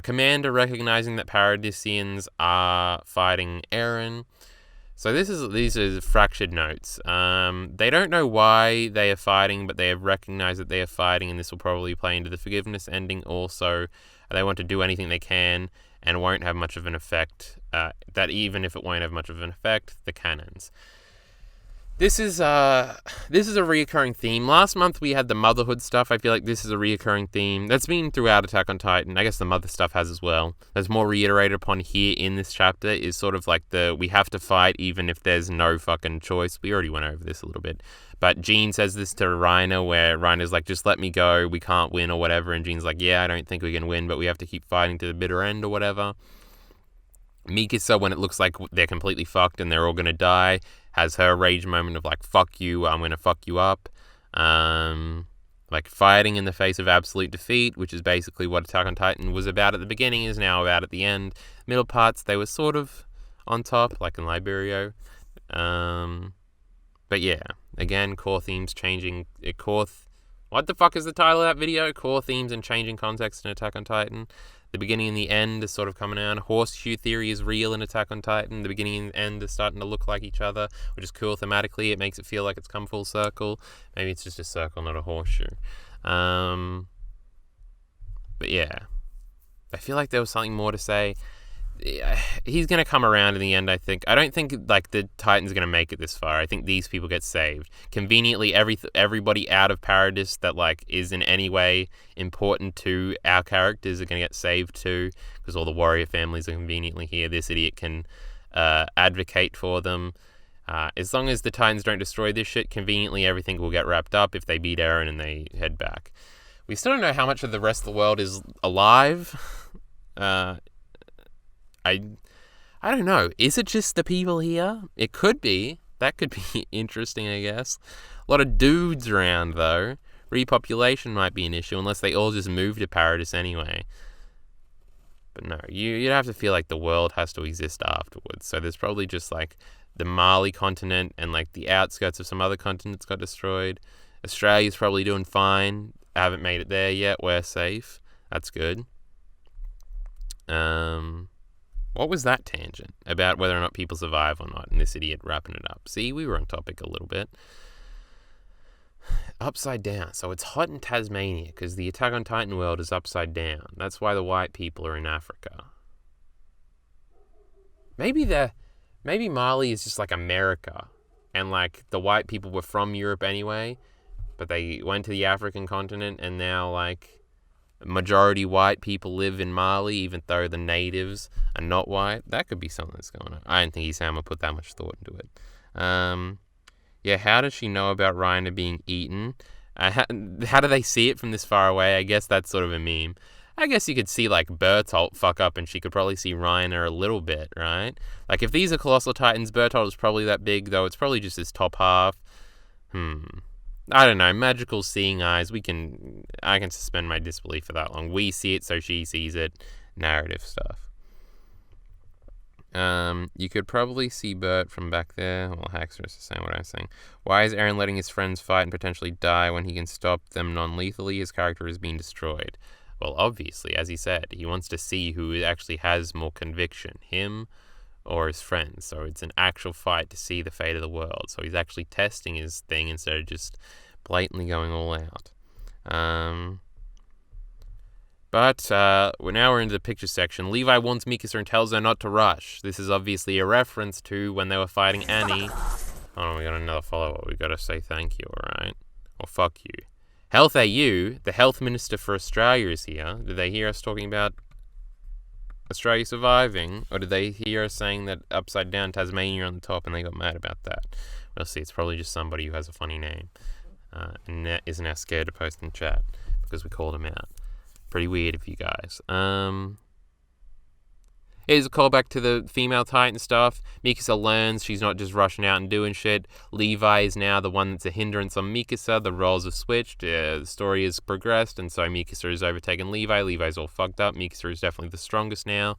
Commander recognizing that Paradisians are fighting Eren. So these are fractured notes. They don't know why they are fighting, but they have recognized that they are fighting, and this will probably play into the forgiveness ending also. They want to do anything they can and won't have much of an effect. That even if it won't have much of an effect, the cannons. This is a reoccurring theme. Last month we had the motherhood stuff. I feel like this is a reoccurring theme that's been throughout Attack on Titan. I guess the mother stuff has as well. That's more reiterated upon here in this chapter is sort of we have to fight even if there's no fucking choice. We already went over this a little bit. But Jean says this to Reiner, where Reiner's just let me go, we can't win or whatever. And Jean's yeah, I don't think we can win, but we have to keep fighting to the bitter end or whatever. Mikasa, when it looks like they're completely fucked and they're all going to die, has her rage moment of fuck you, I'm going to fuck you up. Fighting in the face of absolute defeat, which is basically what Attack on Titan was about at the beginning, is now about at the end. Middle parts, they were sort of on top, like in Liberio. But yeah, again, core themes changing. What the fuck is the title of that video? Core themes and changing context in Attack on Titan. The beginning and the end is sort of coming out. Horseshoe theory is real in Attack on Titan. The beginning and end are starting to look like each other, which is cool thematically. It makes it feel like it's come full circle. Maybe it's just a circle, not a horseshoe. But yeah, I feel like there was something more to say. He's going to come around in the end, I think. I don't think, like, the Titan's going to make it this far. I think these people get saved. Conveniently, everybody out of Paradis that, like, is in any way important to our characters are going to get saved too, because all the warrior families are conveniently here. This idiot can advocate for them. As long as the Titans don't destroy this shit, conveniently everything will get wrapped up if they beat Eren and they head back. We still don't know how much of the rest of the world is alive. I don't know. Is it just the people here? It could be. That could be interesting, I guess. A lot of dudes around, though. Repopulation might be an issue, unless they all just move to Paradis anyway. But no, you'd have to feel like the world has to exist afterwards. So there's probably just, like, the Mali continent and, like, the outskirts of some other continents got destroyed. Australia's probably doing fine. I haven't made it there yet. We're safe. That's good. What was that tangent about whether or not people survive or not, and this idiot wrapping it up? See, we were on topic a little bit. Upside down. So it's hot in Tasmania because the Attack on Titan world is upside down. That's why the white people are in Africa. Maybe Mali is just like America, and like the white people were from Europe anyway, but they went to the African continent, and now like majority white people live in Mali, even though the natives are not white. That could be something that's going on. I don't think Isama put that much thought into it. Yeah, how does she know about Reiner being eaten? How do they see it from this far away? I guess that's sort of a meme. I guess you could see, like, Bertolt fuck up and she could probably see Reiner a little bit, right? Like, if these are Colossal Titans, Bertolt is probably that big, though it's probably just his top half. I don't know, magical seeing eyes, I can suspend my disbelief for that long. We see it, so she sees it, narrative stuff. You could probably see Bert from back there. Well, Haxer is saying what I'm saying. Why is Eren letting his friends fight and potentially die when he can stop them non-lethally? His character is being destroyed. Well, obviously, as he said, he wants to see who actually has more conviction, him or his friends. So it's an actual fight to see the fate of the world. So he's actually testing his thing instead of just blatantly going all out. But now we're into the picture section. Levi warns Mikasa and tells her not to rush. This is obviously a reference to when they were fighting Annie. Oh, no, we got another follow-up. We got to say thank you, alright? Or fuck you. Health AU, the health minister for Australia, is here. Did they hear us talking about Australia surviving? Or did they hear us saying that upside down Tasmania on the top and they got mad about that? We'll see. It's probably just somebody who has a funny name. And isn't now scared to post in chat because we called him out. Pretty weird of you guys. Here's a callback to the female Titan stuff. Mikasa learns she's not just rushing out and doing shit. Levi is now the one that's a hindrance on Mikasa. The roles have switched. The story has progressed, and so Mikasa has overtaken Levi. Levi's all fucked up. Mikasa is definitely the strongest now.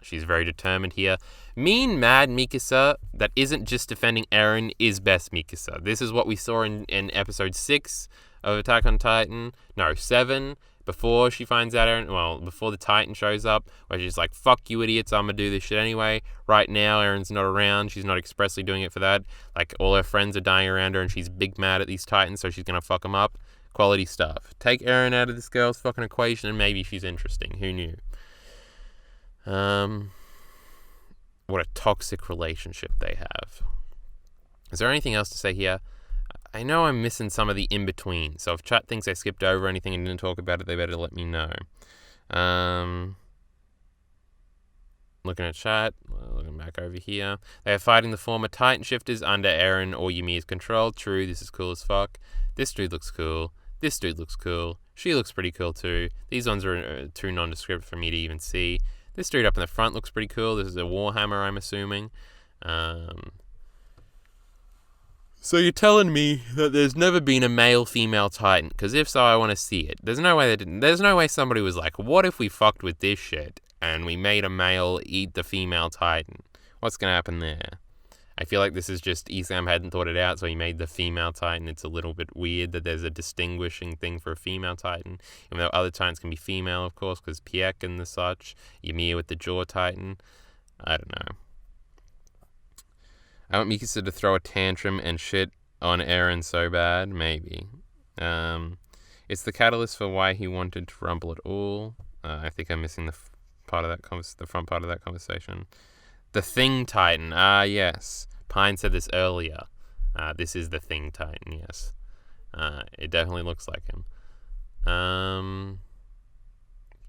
She's very determined here. Mean, mad Mikasa that isn't just defending Eren is best Mikasa. This is what we saw in episode 6 of Attack on Titan. No, 7. Before she finds out Eren, well, before the Titan shows up, where she's like, fuck you idiots, I'm gonna do this shit anyway. Right now, Eren's not around, she's not expressly doing it for that. Like, all her friends are dying around her, and she's big mad at these Titans, so she's gonna fuck them up. Quality stuff. Take Eren out of this girl's fucking equation, and maybe she's interesting. Who knew? What a toxic relationship they have. Is there anything else to say here? I know I'm missing some of the in-between, so if chat thinks I skipped over anything and didn't talk about it, they better let me know. Looking at chat, looking back over here. They are fighting the former Titan shifters under Eren or Ymir's control. True, this is cool as fuck. This dude looks cool. This dude looks cool. She looks pretty cool too. These ones are too nondescript for me to even see. This dude up in the front looks pretty cool. This is a Warhammer, I'm assuming. So you're telling me that there's never been a male-female Titan? Because if so, I want to see it. There's no way they didn't. There's no way somebody was like, what if we fucked with this shit and we made a male eat the female Titan? What's going to happen there? I feel like this is just Isam hadn't thought it out, so he made the female Titan. It's a little bit weird that there's a distinguishing thing for a female Titan, even though other Titans can be female, of course, because Piek and the such, Ymir with the Jaw Titan. I don't know. I want Mikasa to throw a tantrum and shit on Eren so bad, maybe. It's the catalyst for why he wanted to rumble at all. I think I'm missing the front part of that conversation. The Thing Titan. Yes. Pine said this earlier. This is the Thing Titan, yes. It definitely looks like him.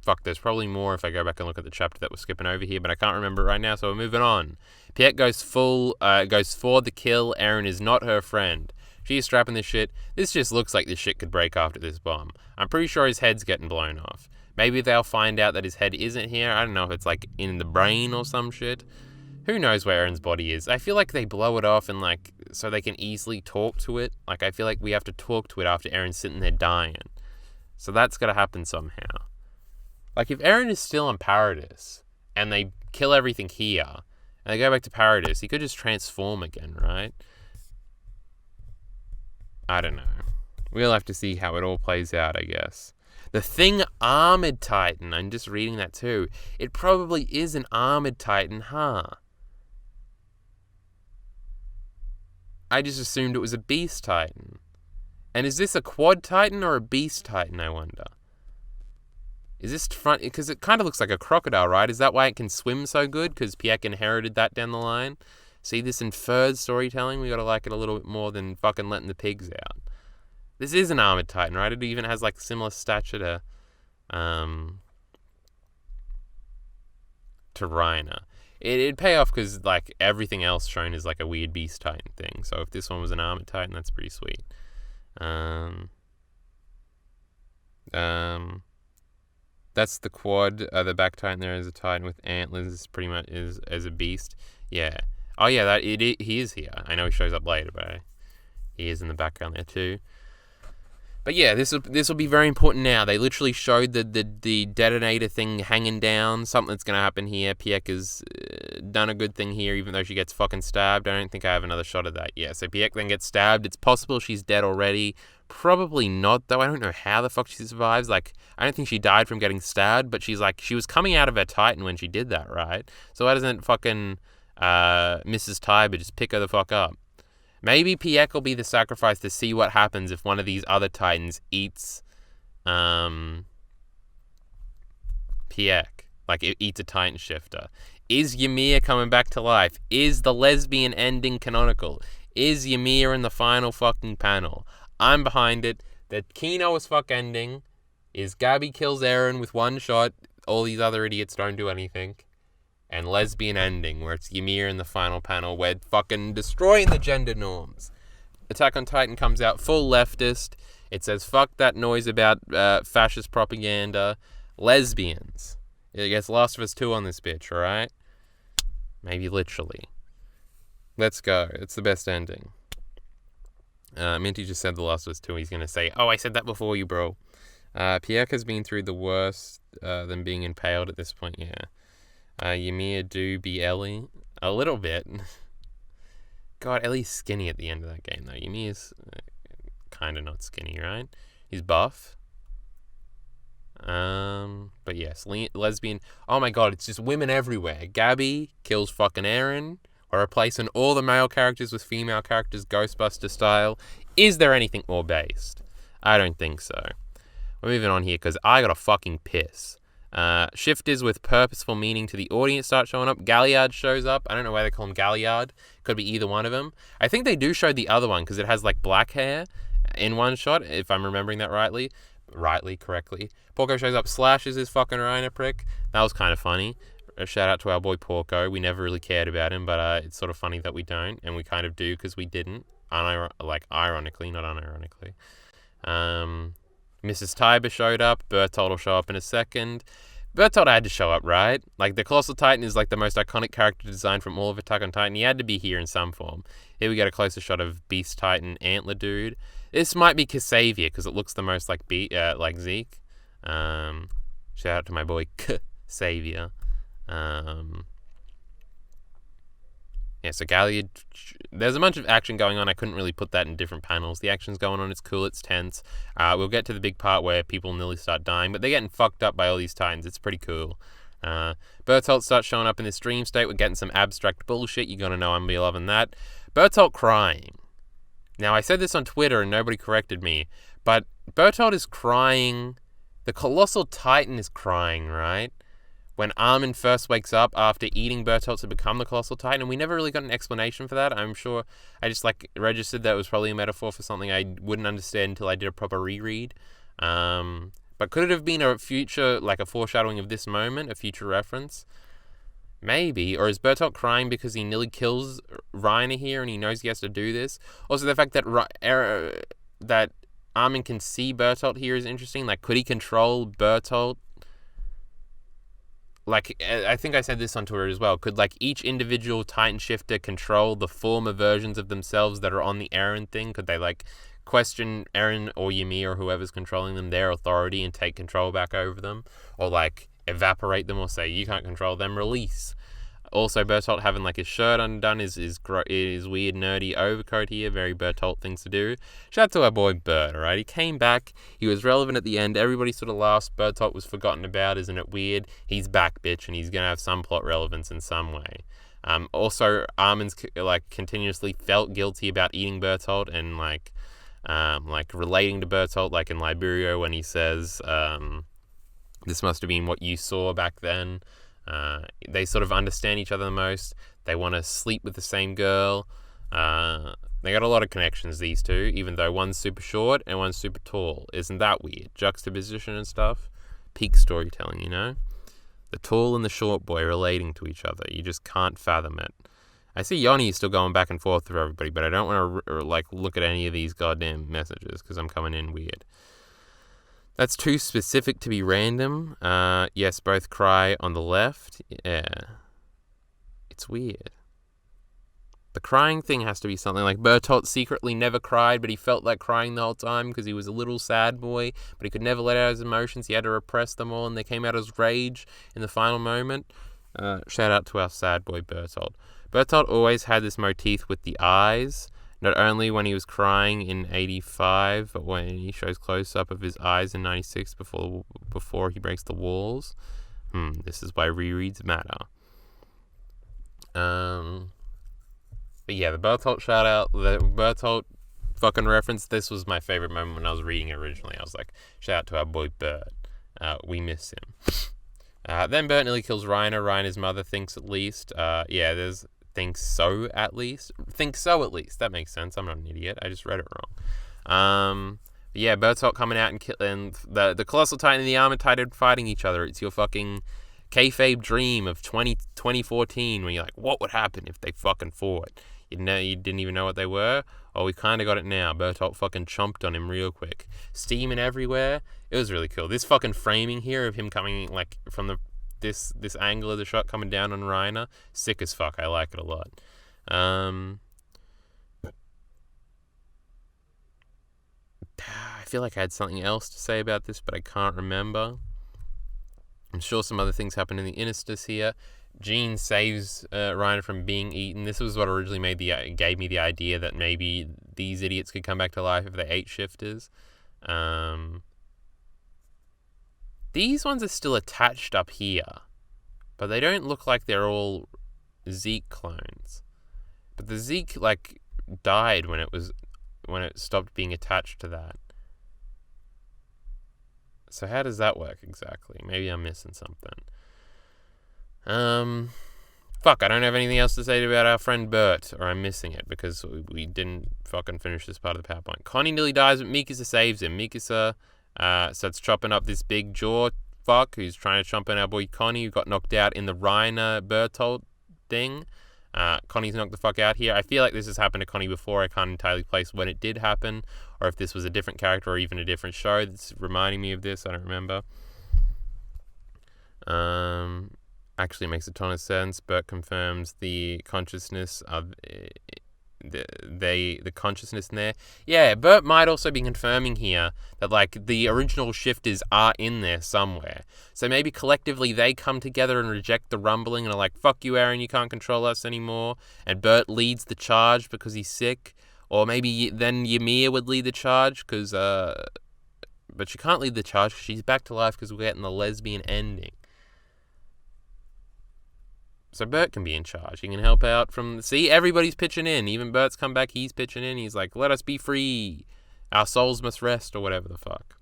Fuck, there's probably more if I go back and look at the chapter that we're skipping over here, but I can't remember it right now, so we're moving on. Piet goes for the kill. Eren is not her friend. She's strapping this shit. This just looks like this shit could break after this bomb. I'm pretty sure his head's getting blown off. Maybe they'll find out that his head isn't here. I don't know if it's like in the brain or some shit. Who knows where Eren's body is? I feel like they blow it off and like so they can easily talk to it. Like I feel like we have to talk to it after Eren's sitting there dying. So that's gotta happen somehow. Like if Eren is still in Paradis and they kill everything here and they go back to Paradis, he could just transform again, right? I don't know. We'll have to see how it all plays out, I guess. The Thing Armored Titan. I'm just reading that too. It probably is an Armored Titan, huh? I just assumed it was a Beast Titan. And is this a Quad Titan or a Beast Titan, I wonder? Is this front... Because it kind of looks like a crocodile, right? Is that why it can swim so good? Because Piek inherited that down the line? See, this inferred storytelling, we gotta like it a little bit more than fucking letting the pigs out. This is an Armored Titan, right? It even has like similar stature to Reiner. It'd pay off because like everything else shown is like a weird Beast Titan thing. So if this one was an Armored Titan, that's pretty sweet. That's the Quad. The back Titan there is a Titan with antlers. Pretty much is as a beast. Yeah. Oh yeah, he is here. I know he shows up later, but he is in the background there too. But yeah, this will be very important now. They literally showed the detonator thing hanging down. Something's going to happen here. Piek has done a good thing here, even though she gets fucking stabbed. I don't think I have another shot of that. Yeah, so Piek then gets stabbed. It's possible she's dead already. Probably not, though. I don't know how the fuck she survives. Like, I don't think she died from getting stabbed, but she was coming out of her Titan when she did that, right? So why doesn't fucking Mrs. Tiber just pick her the fuck up? Maybe Piek will be the sacrifice to see what happens if one of these other Titans eats Piek. Like, it eats a Titan shifter. Is Ymir coming back to life? Is the lesbian ending canonical? Is Ymir in the final fucking panel? I'm behind it. The Kino as fuck ending is Gabi kills Eren with one shot. All these other idiots don't do anything. And lesbian ending, where it's Ymir in the final panel, where fucking destroying the gender norms. Attack on Titan comes out full leftist. It says, fuck that noise about fascist propaganda. Lesbians. It gets Last of Us 2 on this bitch, alright? Maybe literally. Let's go. It's the best ending. Minty just said The Last of Us 2. He's going to say, oh, I said that before you, bro. Piek has been through the worst than being impaled at this point, yeah. Ymir do be Ellie. A little bit. God, Ellie's skinny at the end of that game, though. Ymir's kind of not skinny, right? He's buff. But yes, lesbian. Oh my god, it's just women everywhere. Gabi kills fucking Eren. We're replacing all the male characters with female characters, Ghostbuster style. Is there anything more based? I don't think so. We're moving on here because I gotta fucking piss. Shifters with purposeful meaning to the audience start showing up. Galliard shows up. I don't know why they call him Galliard. Could be either one of them. I think they do show the other one because it has like black hair in one shot, if I'm remembering that correctly. Porco shows up, slashes his fucking rhino prick. That was kind of funny. A shout out to our boy Porco. We never really cared about him, but it's sort of funny that we don't, and we kind of do because we didn't. Ironically, not unironically. Mrs. Tiber showed up. Bertolt will show up in a second. Bertolt had to show up, right? Like, the Colossal Titan is like the most iconic character design from all of Attack on Titan. He had to be here in some form. Here we get a closer shot of Beast Titan Antler Dude. This might be Kasavier because it looks the most like Zeke. Shout out to my boy Kasavier. Yeah, so Galliard, there's a bunch of action going on. I couldn't really put that in different panels. The action's going on. It's cool. It's tense. We'll get to the big part where people nearly start dying, but they're getting fucked up by all these titans. It's pretty cool. Bertolt starts showing up in this dream state. We're getting some abstract bullshit. You're going to know I'm be loving that. Bertolt crying. Now, I said this on Twitter and nobody corrected me, but Bertolt is crying. The Colossal Titan is crying, right? When Armin first wakes up after eating Bertolt to become the Colossal Titan, and we never really got an explanation for that. I'm sure I just registered that it was probably a metaphor for something I wouldn't understand until I did a proper reread. But could it have been a future, like a foreshadowing of this moment, a future reference? Maybe. Or is Bertolt crying because he nearly kills Reiner here and he knows he has to do this? Also, the fact that that Armin can see Bertolt here is interesting. Like, could he control Bertolt? Like, I think I said this on Twitter as well. Could, like, each individual Titan Shifter control the former versions of themselves that are on the Eren thing? Could they, like, question Eren or Ymir or whoever's controlling them, their authority, and take control back over them? Or, like, evaporate them or say, you can't control them, release? Also, Bertolt having, like, his shirt undone is weird, nerdy overcoat here. Very Bertolt things to do. Shout out to our boy Bert, alright? He came back. He was relevant at the end. Everybody sort of laughs. Bertolt was forgotten about. Isn't it weird? He's back, bitch, and he's going to have some plot relevance in some way. Also, Armin's, like, continuously felt guilty about eating Bertolt and, like relating to Bertolt, like in Liberia when he says, this must have been what you saw back then. They sort of understand each other the most. They want to sleep with the same girl. They got a lot of connections, these two, even though one's super short and one's super tall. Isn't that weird? Juxtaposition and stuff. Peak storytelling, you know? The tall and the short boy relating to each other. You just can't fathom it. I see Yoni still going back and forth with everybody, but I don't want to look at any of these goddamn messages because I'm coming in weird. That's too specific to be random. Yes, both cry on the left. Yeah. It's weird. The crying thing has to be something like Bertolt secretly never cried, but he felt like crying the whole time because he was a little sad boy, but he could never let out his emotions. He had to repress them all, and they came out as rage in the final moment. Shout out to our sad boy Bertolt. Bertolt always had this motif with the eyes. Not only when he was crying in 85, but when he shows close-up of his eyes in 96 before he breaks the walls. This is why rereads matter. But yeah, the Bertolt shout-out, the Bertolt fucking reference, this was my favorite moment when I was reading it originally. I was like, shout out to our boy Bert. We miss him. Then Bert nearly kills Reiner. Reiner's mother thinks at least. Thinks so at least. That makes sense. I'm not an idiot. I just read it wrong. But yeah, Bertolt coming out and killing the Colossal Titan and the Armored Titan fighting each other. It's your fucking kayfabe dream of 2014 when you're like, what would happen if they fucking fought? You didn't even know what they were. Oh, we kind of got it now. Bertolt fucking chomped on him real quick. Steaming everywhere. It was really cool. This fucking framing here of him coming like from this angle of the shot coming down on Reiner, sick as fuck. I like it a lot. I feel like I had something else to say about this, but I can't remember. I'm sure some other things happen in the interstice here. Jean saves Reiner from being eaten. This was what originally gave me the idea that maybe these idiots could come back to life if they ate shifters. These ones are still attached up here, but they don't look like they're all Zeke clones. But the Zeke died when it stopped being attached to that. So how does that work exactly? Maybe I'm missing something. Fuck, I don't have anything else to say about our friend Bert, or I'm missing it because we didn't fucking finish this part of the PowerPoint. Connie nearly dies, but Mikasa saves him. Mikasa starts chopping up this big jaw fuck who's trying to chomp on our boy Connie, who got knocked out in the Reiner Bertolt thing. Connie's knocked the fuck out here. I feel like this has happened to Connie before. I can't entirely place when it did happen, or if this was a different character or even a different show that's reminding me of this. I don't remember. Actually makes a ton of sense. Bert confirms the consciousness of the consciousness in there. Yeah, Bert might also be confirming here that like the original shifters are in there somewhere. So maybe collectively they come together and reject the rumbling and are like, fuck you, Eren, you can't control us anymore. And Bert leads the charge because he's sick. Or maybe then Ymir would lead the charge because, but she can't lead the charge because she's back to life because we're getting the lesbian ending. So Bert can be in charge. He can help out from... See, everybody's pitching in. Even Bert's come back, he's pitching in. He's like, let us be free. Our souls must rest, or whatever the fuck.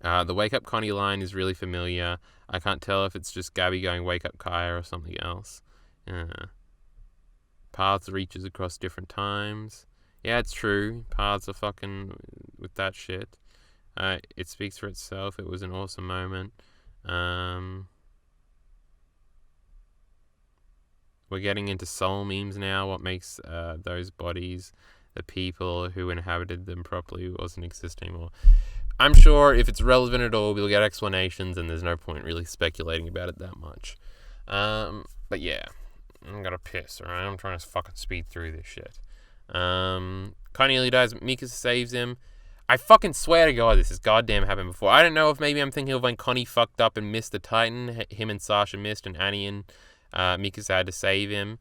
The Wake Up Connie line is really familiar. I can't tell if it's just Gabby going Wake Up Kaya or something else. Paths reaches across different times. Yeah, it's true. Paths are fucking with that shit. It speaks for itself. It was an awesome moment. We're getting into soul memes now. What makes those bodies, the people who inhabited them properly, wasn't exist anymore. I'm sure if it's relevant at all, we'll get explanations, and there's no point really speculating about it that much. But yeah, I'm gonna piss, alright? I'm trying to fucking speed through this shit. Connie nearly dies, Mikasa saves him. I fucking swear to God this has goddamn happened before. I don't know if maybe I'm thinking of when Connie fucked up and missed the Titan. Him and Sasha missed, and Annie and Mikasa had to save him.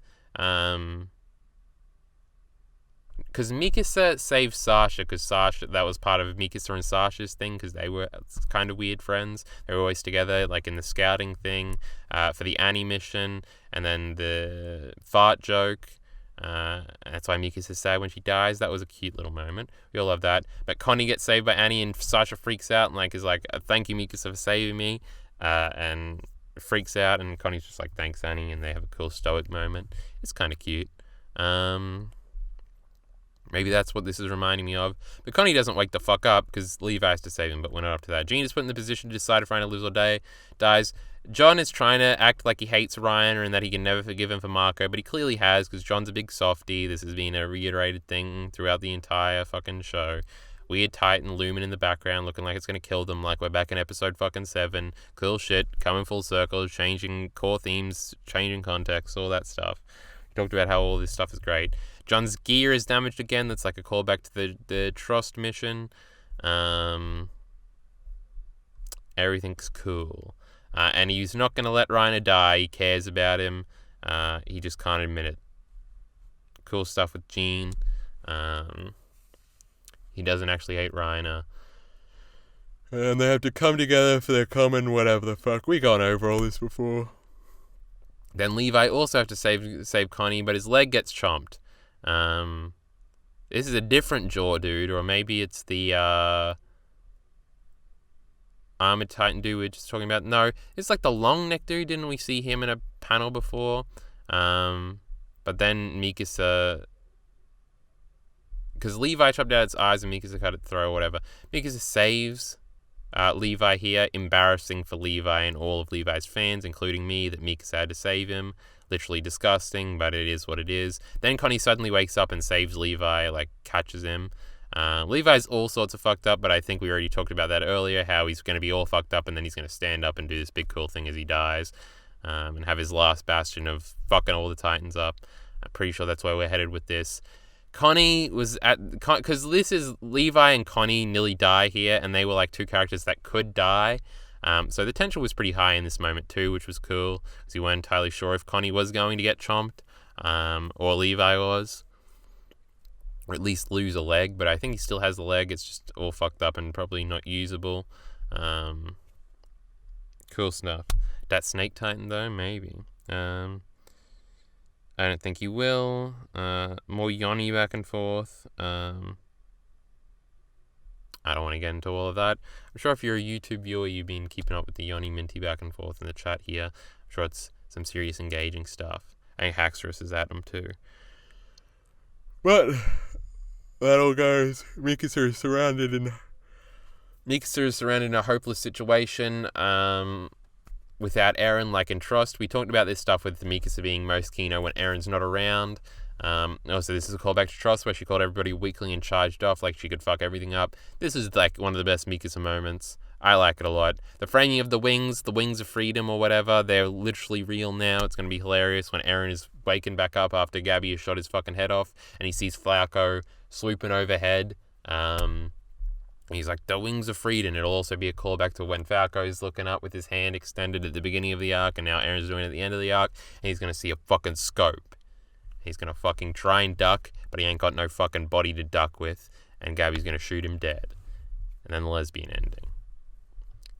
Because Mikasa saved Sasha, because Sasha, that was part of Mikasa and Sasha's thing, because they were kind of weird friends. They were always together, like in the scouting thing, for the Annie mission, and then the fart joke. That's why Mikasa's sad when she dies. That was a cute little moment. We all love that. But Connie gets saved by Annie, and Sasha freaks out and like is like, "Thank you, Mikasa, for saving me," and freaks out, and Connie's just like, "Thanks, Annie," and they have a cool stoic moment. It's kind of cute. Maybe that's what this is reminding me of. But Connie doesn't wake the fuck up because Levi has to save him, but we're not up to that. Jean is put in the position to decide if Reiner lives or dies. John is trying to act like he hates Reiner and that he can never forgive him for Marco, but he clearly has because John's a big softie. This has been a reiterated thing throughout the entire fucking show. Weird Titan looming in the background looking like it's going to kill them, like we're back in episode fucking 7. Cool shit, coming full circle, changing core themes, changing context, all that stuff. We talked about how all this stuff is great. John's gear is damaged again. That's like a callback to the Trust mission. Everything's cool. And he's not going to let Reiner die. He cares about him. He just can't admit it. Cool stuff with Jean. He doesn't actually hate Reiner. And they have to come together for their common whatever the fuck. We gone over all this before. Then Levi also have to save Connie, but his leg gets chomped. This is a different jaw dude, or maybe it's the armored Titan dude we were just talking about. No, it's like the long neck dude. Didn't we see him in a panel before? But then Mikasa, because Levi chopped out its eyes and Mikasa cut its throat or whatever. Mikasa saves Levi here. Embarrassing for Levi and all of Levi's fans, including me, that Mikasa had to save him. Literally disgusting, but it is what it is. Then Connie suddenly wakes up and saves Levi, like catches him. Levi's all sorts of fucked up, but I think we already talked about that earlier, how he's going to be all fucked up and then he's going to stand up and do this big cool thing as he dies, and have his last bastion of fucking all the Titans up. I'm pretty sure that's where we're headed with this. Connie was because this is Levi and Connie nearly die here, and they were like two characters that could die. So the tension was pretty high in this moment too, which was cool, because you weren't entirely sure if Connie was going to get chomped, or Levi was, or at least lose a leg, but I think he still has the leg, it's just all fucked up and probably not usable. Cool stuff. That Snake Titan though, maybe. I don't think he will. More Yoni back and forth. I don't want to get into all of that. I'm sure if you're a YouTube viewer, you've been keeping up with the Yoni Minty back and forth in the chat here. I'm sure it's some serious engaging stuff. I think Haxorus is at them too. But that all goes. Mikasa is surrounded in a hopeless situation. Without Eren, like in Trust. We talked about this stuff with Mikasa being most Kino when Eren's not around. Also, this is a callback to Trust, where she called everybody weakling and charged off, like she could fuck everything up. This is like one of the best Mikasa moments. I like it a lot. The framing of the wings of freedom or whatever, they're literally real now. It's going to be hilarious when Eren is waking back up after Gabby has shot his fucking head off and he sees Falco swooping overhead. He's like, the wings of freedom. It'll also be a callback to when Falco's looking up with his hand extended at the beginning of the arc, and now Eren's doing it at the end of the arc, and he's going to see a fucking scope. He's going to fucking try and duck, but he ain't got no fucking body to duck with, and Gabby's going to shoot him dead. And then the lesbian ending.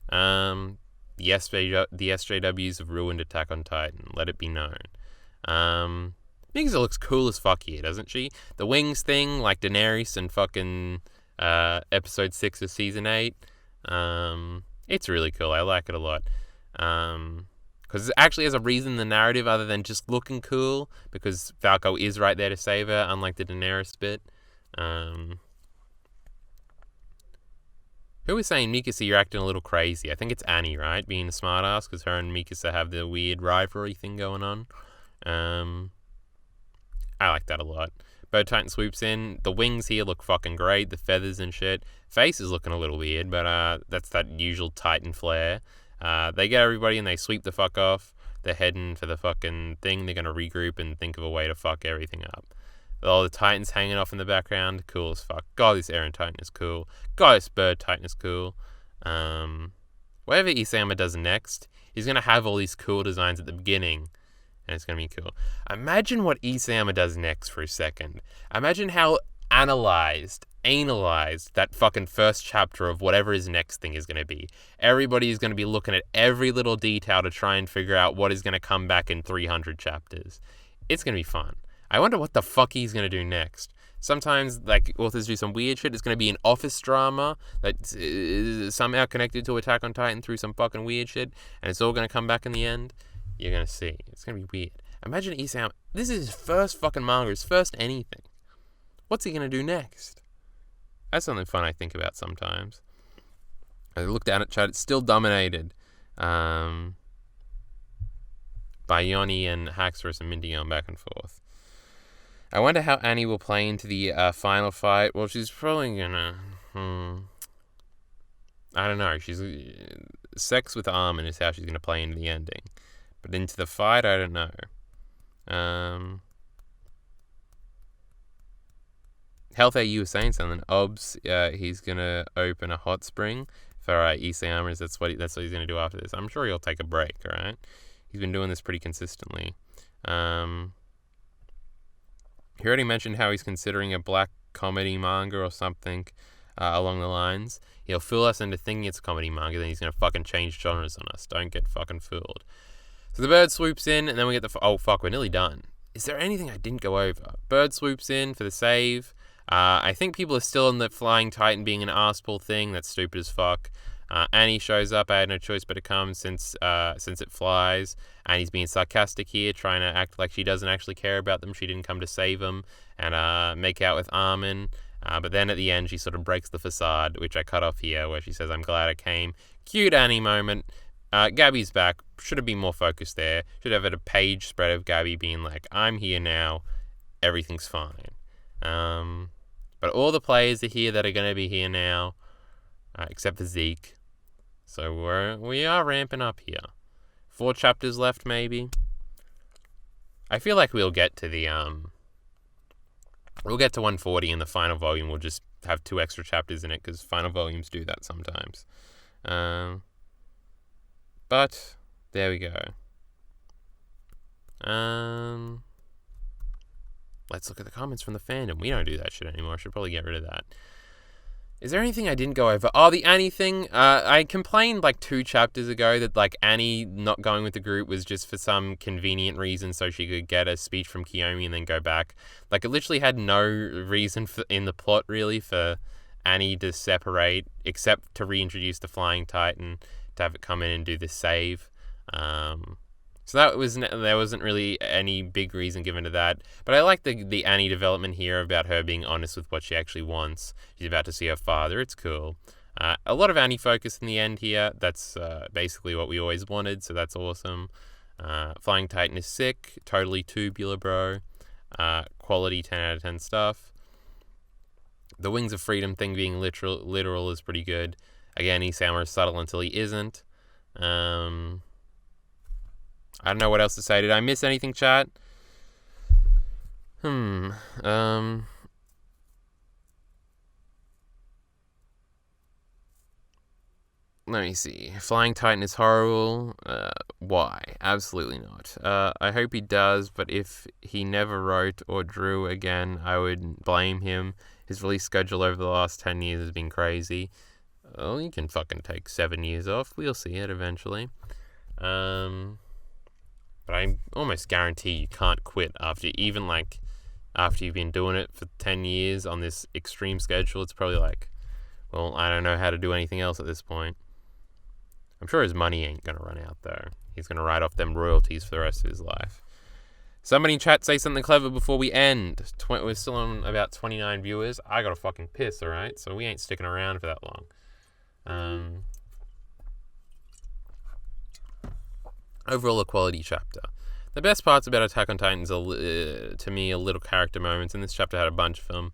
The SJWs have ruined Attack on Titan. Let it be known. Mikasa looks cool as fuck here, doesn't she? The wings thing, like Daenerys and fucking episode 6 of season 8. It's really cool. I like it a lot. Because it actually has a reason in the narrative other than just looking cool, because Falco is right there to save her, unlike the Daenerys bit. Who was saying, Mikasa, you're acting a little crazy? I think it's Annie, right? Being a smartass, because her and Mikasa have the weird rivalry thing going on. I like that a lot. Bird Titan swoops in. The wings here look fucking great. The feathers and shit. Face is looking a little weird, but that's that usual Titan flair. They get everybody and they sweep the fuck off. They're heading for the fucking thing. They're going to regroup and think of a way to fuck everything up. All the Titans hanging off in the background. Cool as fuck. God, this Eren Titan is cool. God, this Bird Titan is cool. Whatever Isayama does next, he's going to have all these cool designs at the beginning. And it's going to be cool. Imagine what Isayama does next for a second. Imagine how analyzed that fucking first chapter of whatever his next thing is going to be. Everybody is going to be looking at every little detail to try and figure out what is going to come back in 300 chapters. It's going to be fun. I wonder what the fuck he's going to do next. Sometimes, like, authors do some weird shit. It's going to be an office drama that's somehow connected to Attack on Titan through some fucking weird shit, and it's all going to come back in the end. You're going to see. It's going to be weird. Imagine Isayama. This is his first fucking manga, his first anything. What's he going to do next? That's something fun I think about sometimes. I look down at chat. It's still dominated by Yoni and Haxorus and Mindy going back and forth. I wonder how Annie will play into the final fight. Well, she's probably going to... I don't know. Sex with Armin is how she's going to play into the ending. But into the fight, I don't know. Health AU was saying something. Obs, he's going to open a hot spring for Isayama. That's what he's going to do after this. I'm sure he'll take a break, alright? He's been doing this pretty consistently. He already mentioned how he's considering a black comedy manga or something along the lines. He'll fool us into thinking it's a comedy manga, then he's going to fucking change genres on us. Don't get fucking fooled. So the bird swoops in, and then we get the... Oh, fuck, we're nearly done. Is there anything I didn't go over? Bird swoops in for the save. I think people are still in the Flying Titan being an arseball thing. That's stupid as fuck. Annie shows up. I had no choice but to come since it flies. Annie's being sarcastic here, trying to act like she doesn't actually care about them. She didn't come to save them and make out with Armin. But then at the end, she sort of breaks the facade, which I cut off here, where she says, I'm glad I came. Cute Annie moment. Gabby's back. Should have been more focused there. Should have had a page spread of Gabby being like, I'm here now. Everything's fine. But all the players are here that are going to be here now, except for Zeke. So we are ramping up here. 4 chapters left, maybe. I feel like we'll get to the we'll get to 140, and the final volume will just have 2 extra chapters in it, because final volumes do that sometimes. But there we go. Let's look at the comments from the fandom. We don't do that shit anymore. I should probably get rid of that. Is there anything I didn't go over? Oh, the Annie thing. I complained like 2 chapters ago that like Annie not going with the group was just for some convenient reason so she could get a speech from Kiyomi and then go back. Like it literally had no reason in the plot really for Annie to separate except to reintroduce the Flying Titan, to have it come in and do this save. So there wasn't really any big reason given to that. But I like the Annie development here about her being honest with what she actually wants. She's about to see her father. It's cool. A lot of Annie focus in the end here. That's basically what we always wanted, so that's awesome. Flying Titan is sick. Totally tubular, bro. Quality 10 out of 10 stuff. The Wings of Freedom thing being literal is pretty good. Again, Isama is subtle until he isn't. I don't know what else to say. Did I miss anything, chat? Let me see. Flying Titan is horrible. Why? Absolutely not. I hope he does, but if he never wrote or drew again, I would blame him. His release schedule over the last 10 years has been crazy. Well, you can fucking take 7 years off. We'll see it eventually. But I almost guarantee you can't quit after you've been doing it for 10 years on this extreme schedule. It's probably like, well, I don't know how to do anything else at this point. I'm sure his money ain't going to run out, though. He's going to write off them royalties for the rest of his life. Somebody in chat say something clever before we end. We're still on about 29 viewers. I got to fucking piss, alright? So we ain't sticking around for that long. Overall, a quality chapter. The best parts about Attack on Titan is, to me, a little character moments, and this chapter had a bunch of them.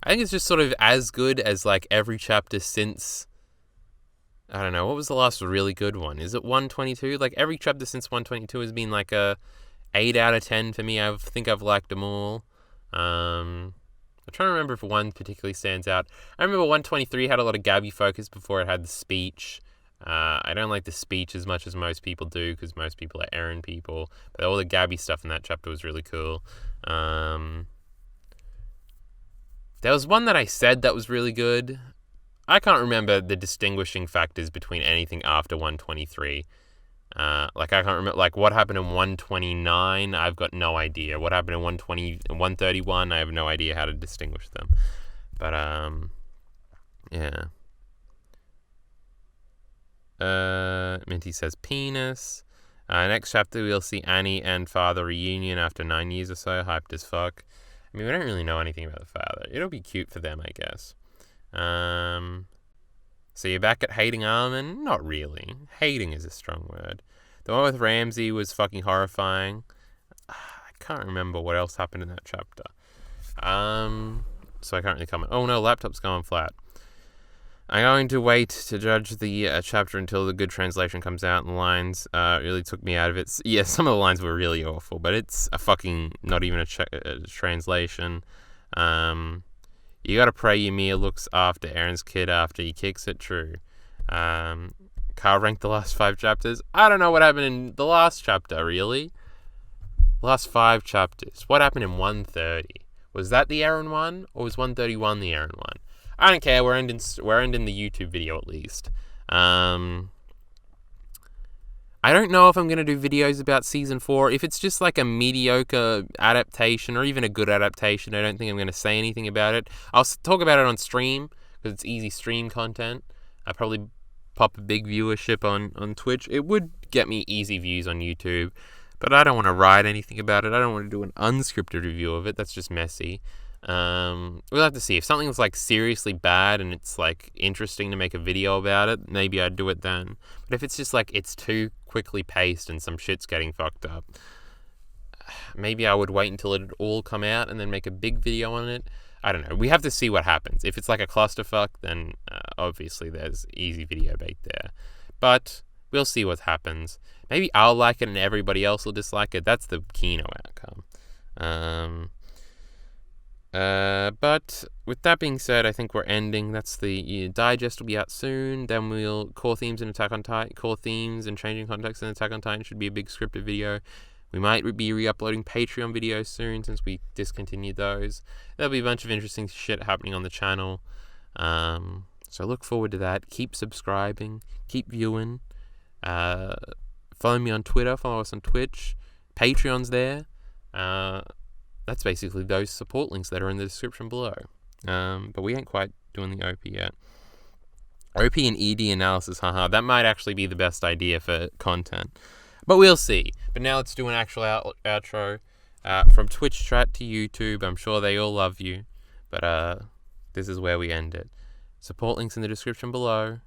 I think it's just sort of as good as, like, every chapter since... I don't know, what was the last really good one? Is it 122? Like, every chapter since 122 has been, like, a 8 out of 10 for me. I think I've liked them all. I'm trying to remember if one particularly stands out. I remember 123 had a lot of Gabby focus before it had the speech. I don't like the speech as much as most people do, because most people are Eren people. But all the Gabby stuff in that chapter was really cool. There was one that I said that was really good. I can't remember the distinguishing factors between anything after 123. I can't remember, like, what happened in 129, I've got no idea. What happened in 131, I have no idea how to distinguish them. But, yeah. Minty says penis. Next chapter, we'll see Annie and father reunion after 9 years or so. Hyped as fuck. I mean, we don't really know anything about the father. It'll be cute for them, I guess. So you're back at hating Armin? Not really. Hating is a strong word. The one with Ramsey was fucking horrifying. I can't remember what else happened in that chapter. So I can't really comment. Oh no, laptop's going flat. I'm going to wait to judge the chapter until the good translation comes out, and the lines really took me out of it. Yeah, some of the lines were really awful, but it's a fucking, not even a translation. You gotta pray Ymir looks after Eren's kid after he kicks it, true. Carl ranked the last 5 chapters. I don't know what happened in the last chapter, really. Last 5 chapters. What happened in 130? Was that the Eren one, or was 131 the Eren one? I don't care. We're ending the YouTube video at least. I don't know if I'm going to do videos about Season 4. If it's just like a mediocre adaptation or even a good adaptation, I don't think I'm going to say anything about it. I'll talk about it on stream because it's easy stream content. I'll probably pop a big viewership on Twitch. It would get me easy views on YouTube, but I don't want to write anything about it. I don't want to do an unscripted review of it. That's just messy. We'll have to see. If something's like seriously bad and it's like interesting to make a video about it, maybe I'd do it then. But if it's just like it's too quickly paced and some shit's getting fucked up, maybe I would wait until it all come out and then make a big video on it. I don't know. We have to see what happens. If it's like a clusterfuck, then obviously there's easy video bait there. But we'll see what happens. Maybe I'll like it and everybody else will dislike it. That's the Kino outcome. But with that being said, I think we're ending. That's the digest will be out soon. Then core themes and changing context in Attack on Titan should be a big scripted video. We might be re-uploading Patreon videos soon since we discontinued those. There'll be a bunch of interesting shit happening on the channel. So look forward to that. Keep subscribing. Keep viewing. Follow me on Twitter. Follow us on Twitch. Patreon's there. That's basically those support links that are in the description below. But we ain't quite doing the OP yet. OP and ED analysis, haha. That might actually be the best idea for content. But we'll see. But now let's do an actual outro. From Twitch chat to YouTube. I'm sure they all love you. But this is where we end it. Support links in the description below.